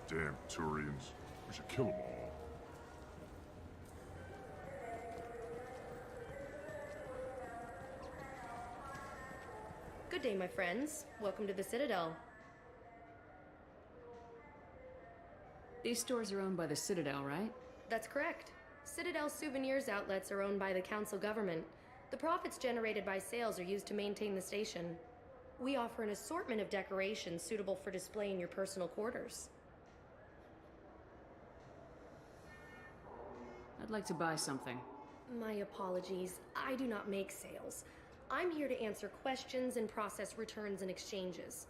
Damn Turians. We should kill them all. Good day, my friends. Welcome to the Citadel. These stores are owned by the Citadel, right? That's correct. Citadel souvenirs outlets are owned by the council government. The profits generated by sales are used to maintain the station. We offer an assortment of decorations suitable for display in your personal quarters. I'd like to buy something. My apologies. I do not make sales. I'm here to answer questions and process returns and exchanges.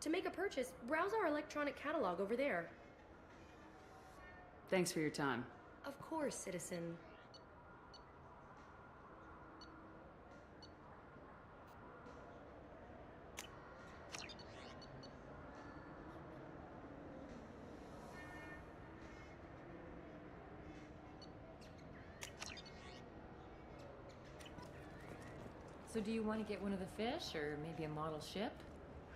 To make a purchase, browse our electronic catalog over there. Thanks for your time. Of course, citizen. So do you want to get one of the fish, or maybe a model ship?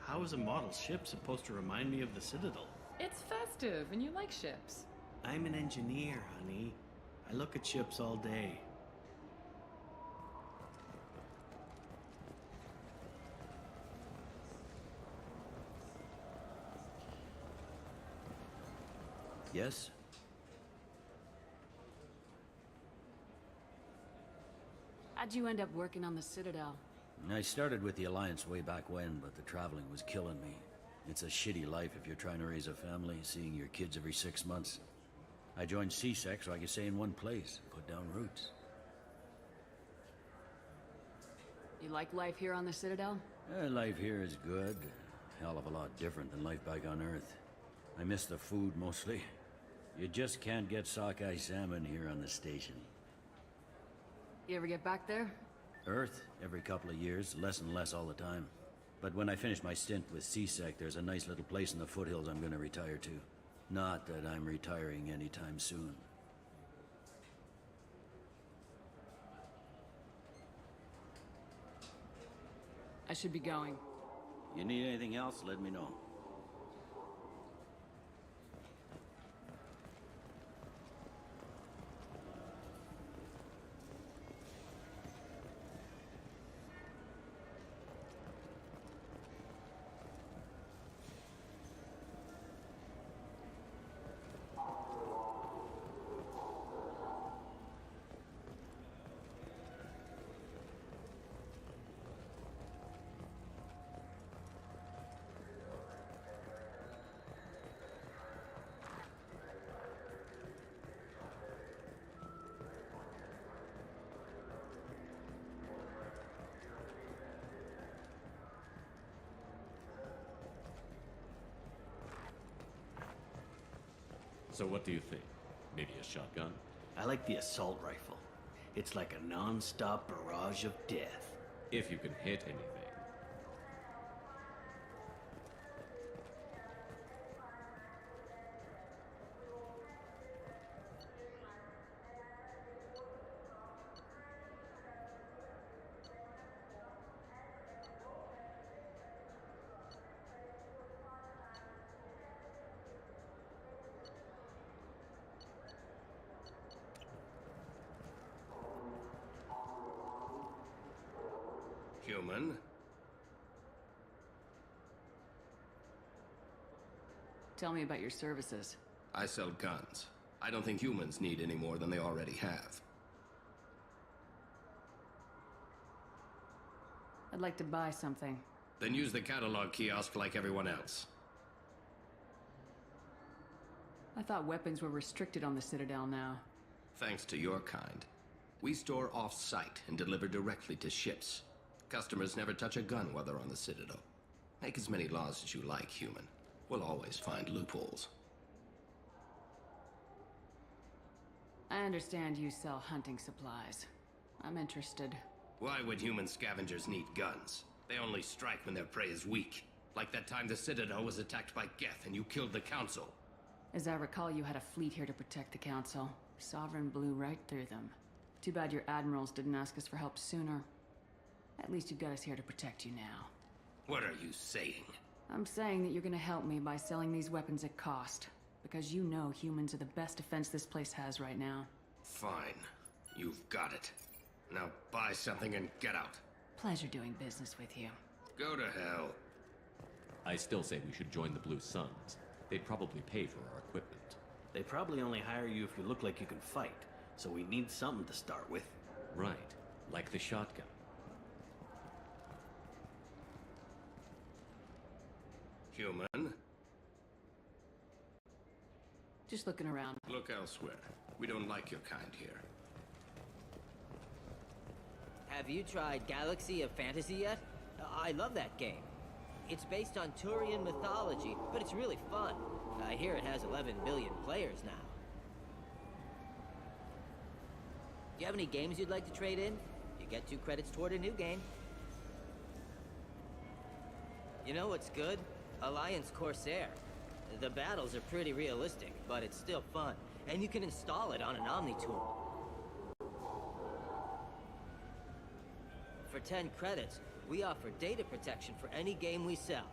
How is a model ship supposed to remind me of the Citadel? It's festive, and you like ships. I'm an engineer, honey. I look at ships all day. Yes? How'd you end up working on the Citadel? I started with the Alliance way back when, but the traveling was killing me. It's a shitty life if you're trying to raise a family, seeing your kids every 6 months. I joined CSEC so I could stay in one place, put down roots. You like life here on the Citadel? Life here is good. A hell of a lot different than life back on Earth. I miss the food mostly. You just can't get sockeye salmon here on the station. You ever get back there? Earth, every couple of years, less and less all the time. But when I finish my stint with CSEC, there's a nice little place in the foothills I'm gonna retire to. Not that I'm retiring anytime soon. I should be going. You need anything else, let me know. So what do you think? Maybe a shotgun? I like the assault rifle. It's like a non-stop barrage of death. If you can hit anything. Human? Tell me about your services. I sell guns. I don't think humans need any more than they already have. I'd like to buy something. Then use the catalog kiosk like everyone else. I thought weapons were restricted on the Citadel now. Thanks to your kind. We store off-site and deliver directly to ships. Customers never touch a gun while they're on the Citadel. Make as many laws as you like, human. We'll always find loopholes. I understand you sell hunting supplies. I'm interested. Why would human scavengers need guns? They only strike when their prey is weak. Like that time the Citadel was attacked by Geth and you killed the Council. As I recall, you had a fleet here to protect the Council. Sovereign blew right through them. Too bad your admirals didn't ask us for help sooner. At least you've got us here to protect you now. What are you saying? I'm saying that you're gonna help me by selling these weapons at cost. Because you know humans are the best defense this place has right now. Fine. You've got it. Now buy something and get out. Pleasure doing business with you. Go to hell. I still say we should join the Blue Suns. They'd probably pay for our equipment. They probably only hire you if you look like you can fight, so we need something to start with. Right, like the shotgun. Human, Just looking around. look elsewhere. We don't like your kind here. Have you tried Galaxy of Fantasy yet? I love that game. It's based on Turian mythology, but it's really fun. I hear it has 11 billion players now. Do you have any games you'd like to trade in? You get 2 credits toward a new game. You know what's good? Alliance Corsair. The battles are pretty realistic, but it's still fun. And you can install it on an Omni tool. For 10 credits, we offer data protection for any game we sell.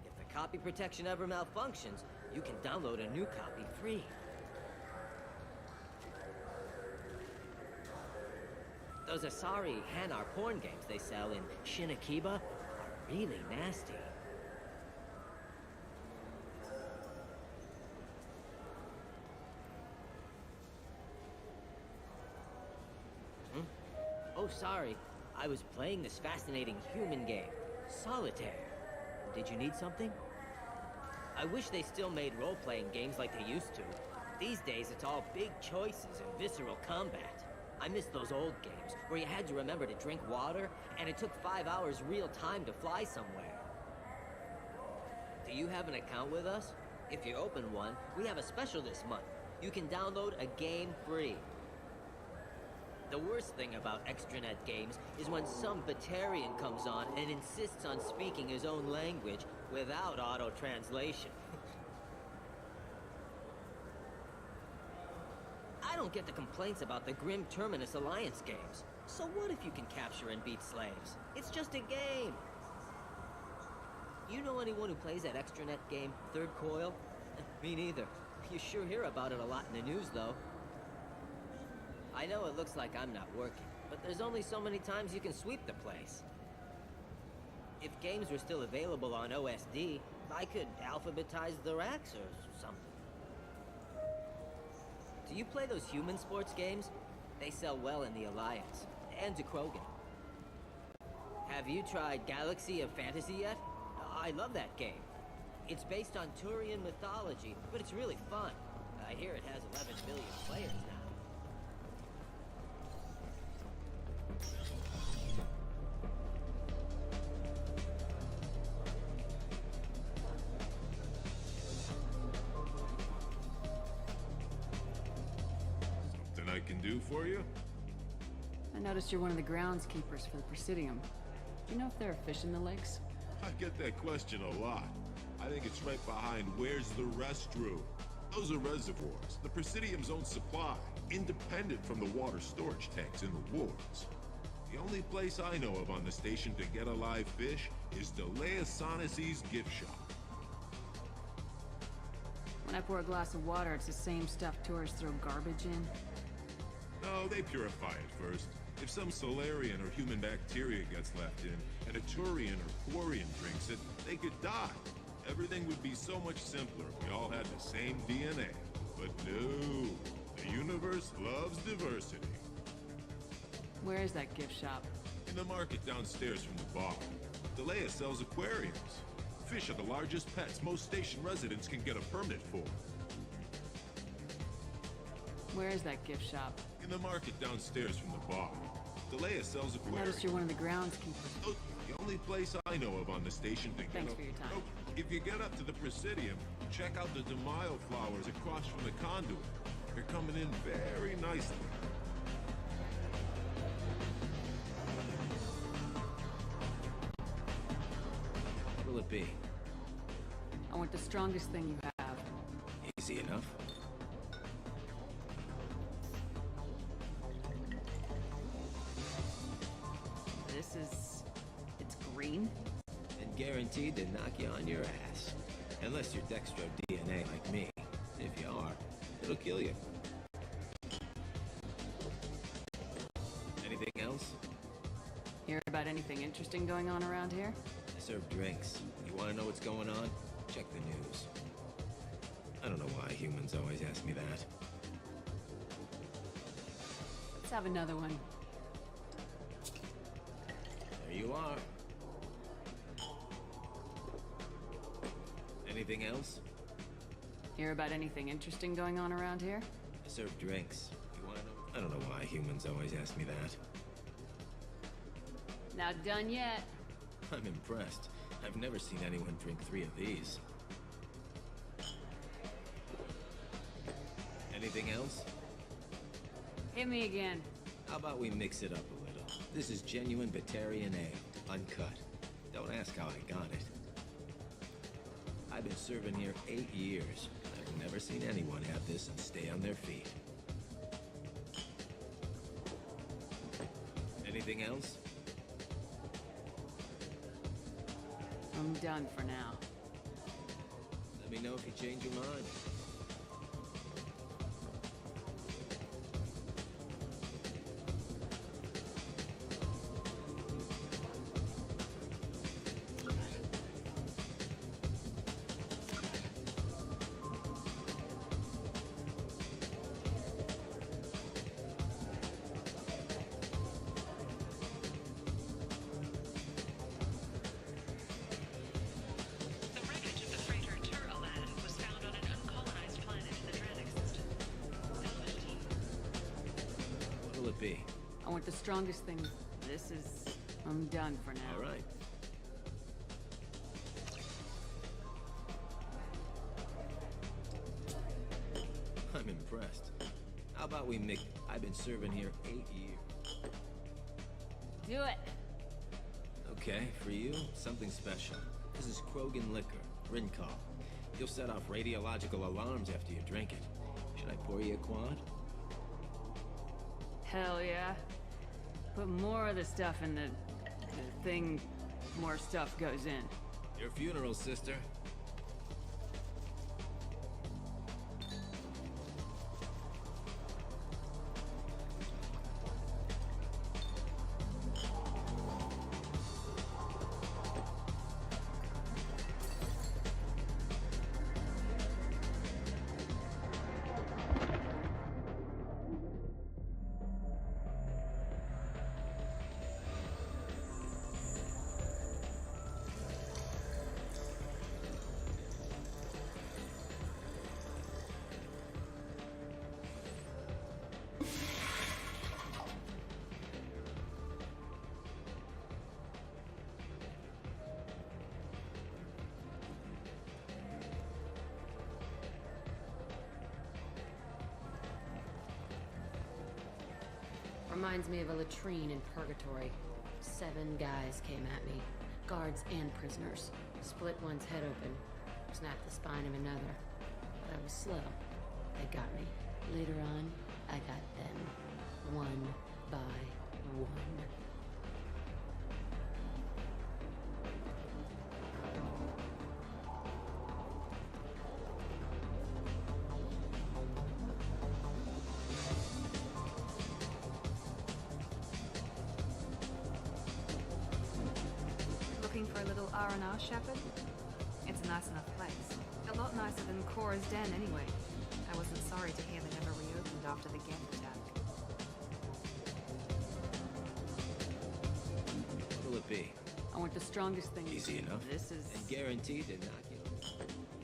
If the copy protection ever malfunctions, you can download a new copy free. Those Asari Hanar porn games they sell in Shinakiba are really nasty. Oh, sorry. I was playing this fascinating human game, Solitaire. Did you need something? I wish they still made role-playing games like they used to. These days, it's all big choices and visceral combat. I miss those old games, where you had to remember to drink water, and it took 5 hours real time to fly somewhere. Do you have an account with us? If you open one, we have a special this month. You can download a game free. The worst thing about extranet games is when some Batarian comes on and insists on speaking his own language without auto-translation. I don't get the complaints about the Grim Terminus Alliance games. So what if you can capture and beat slaves? It's just a game. You know anyone who plays that extranet game, Third Coil? Me neither. You sure hear about it a lot in the news, though. I know it looks like I'm not working, but there's only so many times you can sweep the place. If games were still available on OSD, I could alphabetize the racks or something. Do you play those human sports games? They sell well in the Alliance, and to Krogan. Have you tried Galaxy of Fantasy yet? I love that game. It's based on Turian mythology, but it's really fun. I hear it has 11 million players now. Something I can do for you? I noticed you're one of the groundskeepers for the Presidium. Do you know if there are fish in the lakes? I get that question a lot. I think it's right behind where's the restroom. Those are reservoirs, the Presidium's own supply, independent from the water storage tanks in the wards. The only place I know of on the station to get a live fish is Delea Sonesi's gift shop. When I pour a glass of water, it's the same stuff tourists throw garbage in. No, they purify it first. If some Solarian or human bacteria gets left in, and a Turian or Quarian drinks it, they could die. Everything would be so much simpler if we all had the same DNA. But no, the universe loves diversity. Where is that gift shop? In the market downstairs from the bar. Delea sells aquariums. Fish are the largest pets most station residents can get a permit for. Where is that gift shop? In the market downstairs from the bar. Delea sells I aquariums. noticed you're one of the groundskeepers. Oh, the only place I know of on the station to get Thanks for your time. Oh, if you get up to the Presidium, check out the DeMaio flowers across from the conduit. They're coming in very nicely. What will it be? I want the strongest thing you have. Easy enough. It's green? And guaranteed to knock you on your ass. Unless you're Dextro DNA like me. If you are, it'll kill you. Anything else? Hear about anything interesting going on around here? serve drinks. You want to know what's going on? Check the news. I don't know why humans always ask me that. Let's have another one. There you are. Anything else? Hear about anything interesting going on around here? I serve drinks. You want to know? I don't know why humans always ask me that. Not done yet. I'm impressed. I've never seen anyone drink 3 of these. Anything else? Hit me again. How about we mix it up a little? This is genuine Batarian ale, uncut. Don't ask how I got it. I've been serving here 8 years. I've never seen anyone have this and stay on their feet. Anything else? I'm done for now. Let me know if you change your mind. What'll it be? I want the strongest thing. This is... I'm done for now. All right. I'm impressed. How about we mix... I've been serving here 8 years. Do it. Okay, for you, something special. This is Krogan liquor, Rincol. You'll set off radiological alarms after you drink it. Should I pour you a quad? Hell yeah. Put more of the stuff in the thing, more stuff goes in. Your funeral, sister. Reminds me of a latrine in Purgatory. 7 guys came at me. Guards and prisoners. Split one's head open. Snapped the spine of another. But I was slow. They got me. Later on, I got them. One by one. Looking for a little R&R, Shepard? It's a nice enough place. A lot nicer than Cora's den, anyway. I wasn't sorry to hear they never reopened after the Geth attack. What'll it be? I want the strongest thing. Easy enough. This is... And guaranteed to knock you.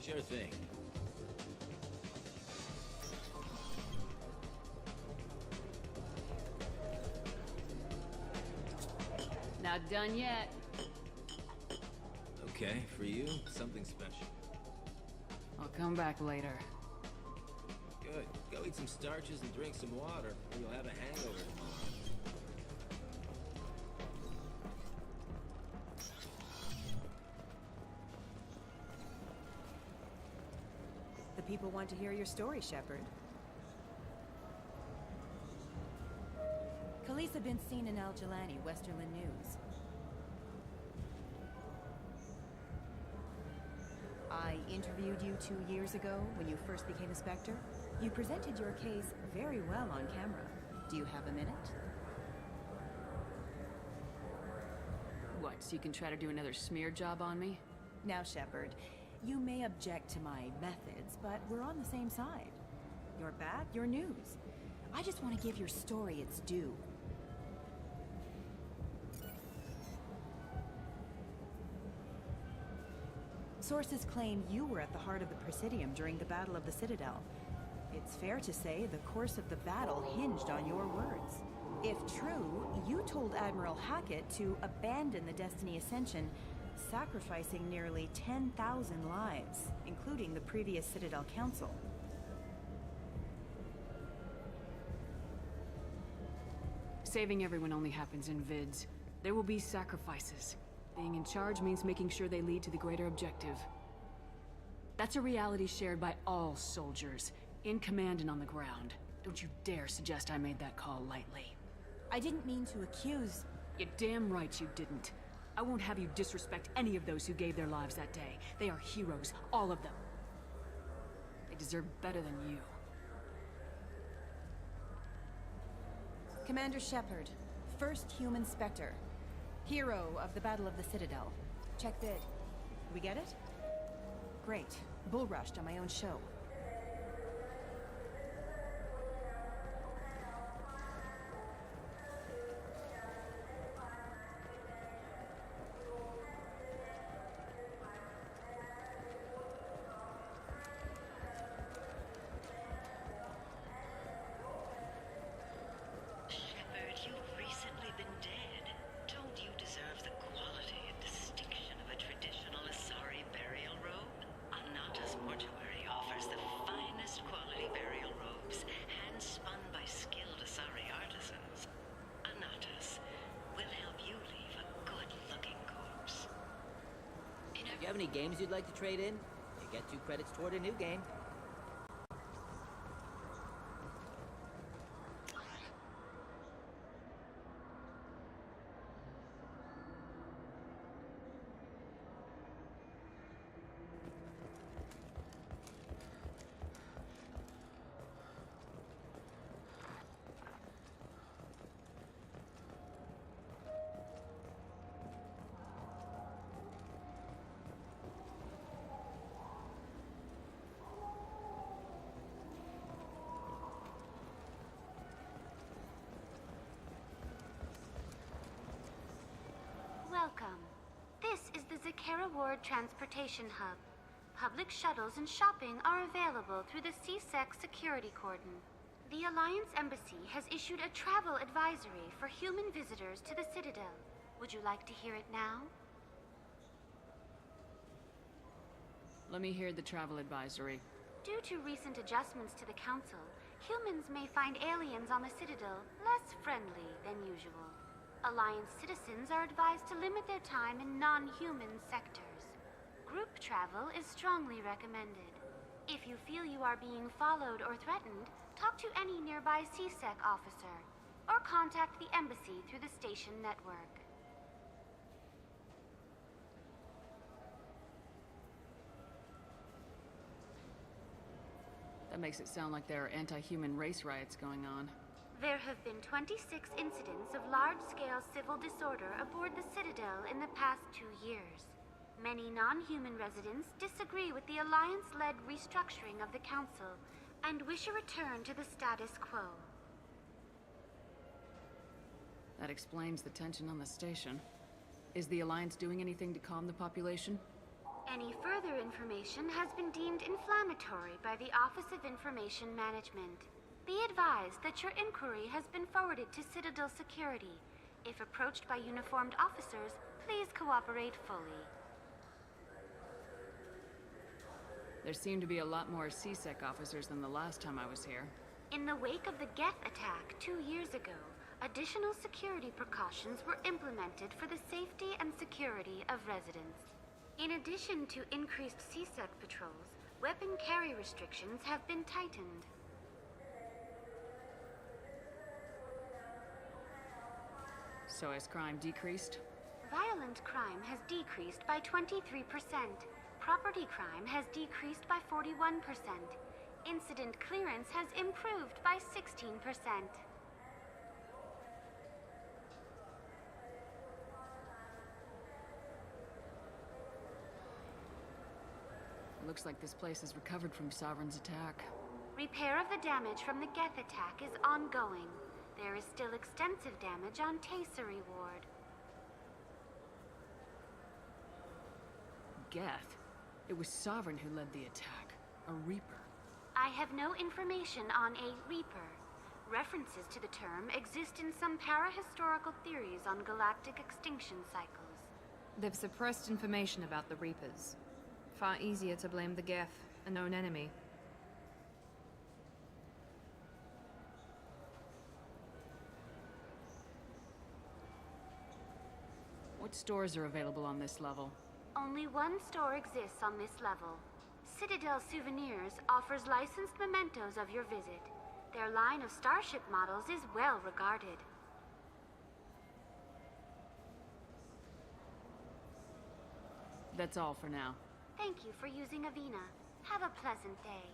Sure thing. Not done yet. Okay, for you, something special. I'll come back later. Good. Go eat some starches and drink some water, or you'll have a hangover tomorrow. The people want to hear your story, Shepard. Khaleesa been seen in Al Jelani, Westerland News. I interviewed you 2 years ago when you first became a Spectre. You presented your case very well on camera. Do you have a minute? What, so you can try to do another smear job on me? Now, Shepard, you may object to my methods, but we're on the same side. You're back, your news. I just want to give your story its due. Sources claim you were at the heart of the Presidium during the Battle of the Citadel. It's fair to say the course of the battle hinged on your words. If true, you told Admiral Hackett to abandon the Destiny Ascension, sacrificing nearly 10,000 lives, including the previous Citadel Council. Saving everyone only happens in vids. There will be sacrifices. Being in charge means making sure they lead to the greater objective. That's a reality shared by all soldiers, in command and on the ground. Don't you dare suggest I made that call lightly. I didn't mean to accuse... You're damn right you didn't. I won't have you disrespect any of those who gave their lives that day. They are heroes, all of them. They deserve better than you. Commander Shepard, first human Spectre. Hero of the Battle of the Citadel. Check bid. We get it? Great. Bull rushed on my own show. Shepard, you've recently been dead. Don't you deserve the quality and distinction of a traditional Asari burial robe? Anata's mortuary offers the finest quality burial robes, hand-spun by skilled Asari artisans. Anata's will help you leave a good-looking corpse. Do you have any games you'd like to trade in? You get 2 credits toward a new game. Welcome. This is the Zakera Ward Transportation Hub. Public shuttles and shopping are available through the CSEC security cordon. The Alliance Embassy has issued a travel advisory for human visitors to the Citadel. Would you like to hear it now? Let me hear the travel advisory. Due to recent adjustments to the Council, humans may find aliens on the Citadel less friendly than usual. Alliance citizens are advised to limit their time in non-human sectors. Group travel is strongly recommended. If you feel you are being followed or threatened, talk to any nearby CSEC officer, or contact the Embassy through the station network. That makes it sound like there are anti-human race riots going on. There have been 26 incidents of large-scale civil disorder aboard the Citadel in the past 2 years. Many non-human residents disagree with the Alliance-led restructuring of the Council and wish a return to the status quo. That explains the tension on the station. Is the Alliance doing anything to calm the population? Any further information has been deemed inflammatory by the Office of Information Management. Be advised that your inquiry has been forwarded to Citadel Security. If approached by uniformed officers, please cooperate fully. There seem to be a lot more CSEC officers than the last time I was here. In the wake of the Geth attack 2 years ago, additional security precautions were implemented for the safety and security of residents. In addition to increased CSEC patrols, weapon carry restrictions have been tightened. So has crime decreased? Violent crime has decreased by 23%. Property crime has decreased by 41%. Incident clearance has improved by 16%. Looks like this place has recovered from Sovereign's attack. Repair of the damage from the Geth attack is ongoing. There is still extensive damage on Tasery Ward. Geth? It was Sovereign who led the attack. A Reaper. I have no information on a Reaper. References to the term exist in some parahistorical theories on galactic extinction cycles. They've suppressed information about the Reapers. Far easier to blame the Geth, a known enemy. What stores are available on this level? Only one store exists on this level. Citadel Souvenirs offers licensed mementos of your visit. Their line of starship models is well regarded. That's all for now. Thank you for using Avena. Have a pleasant day.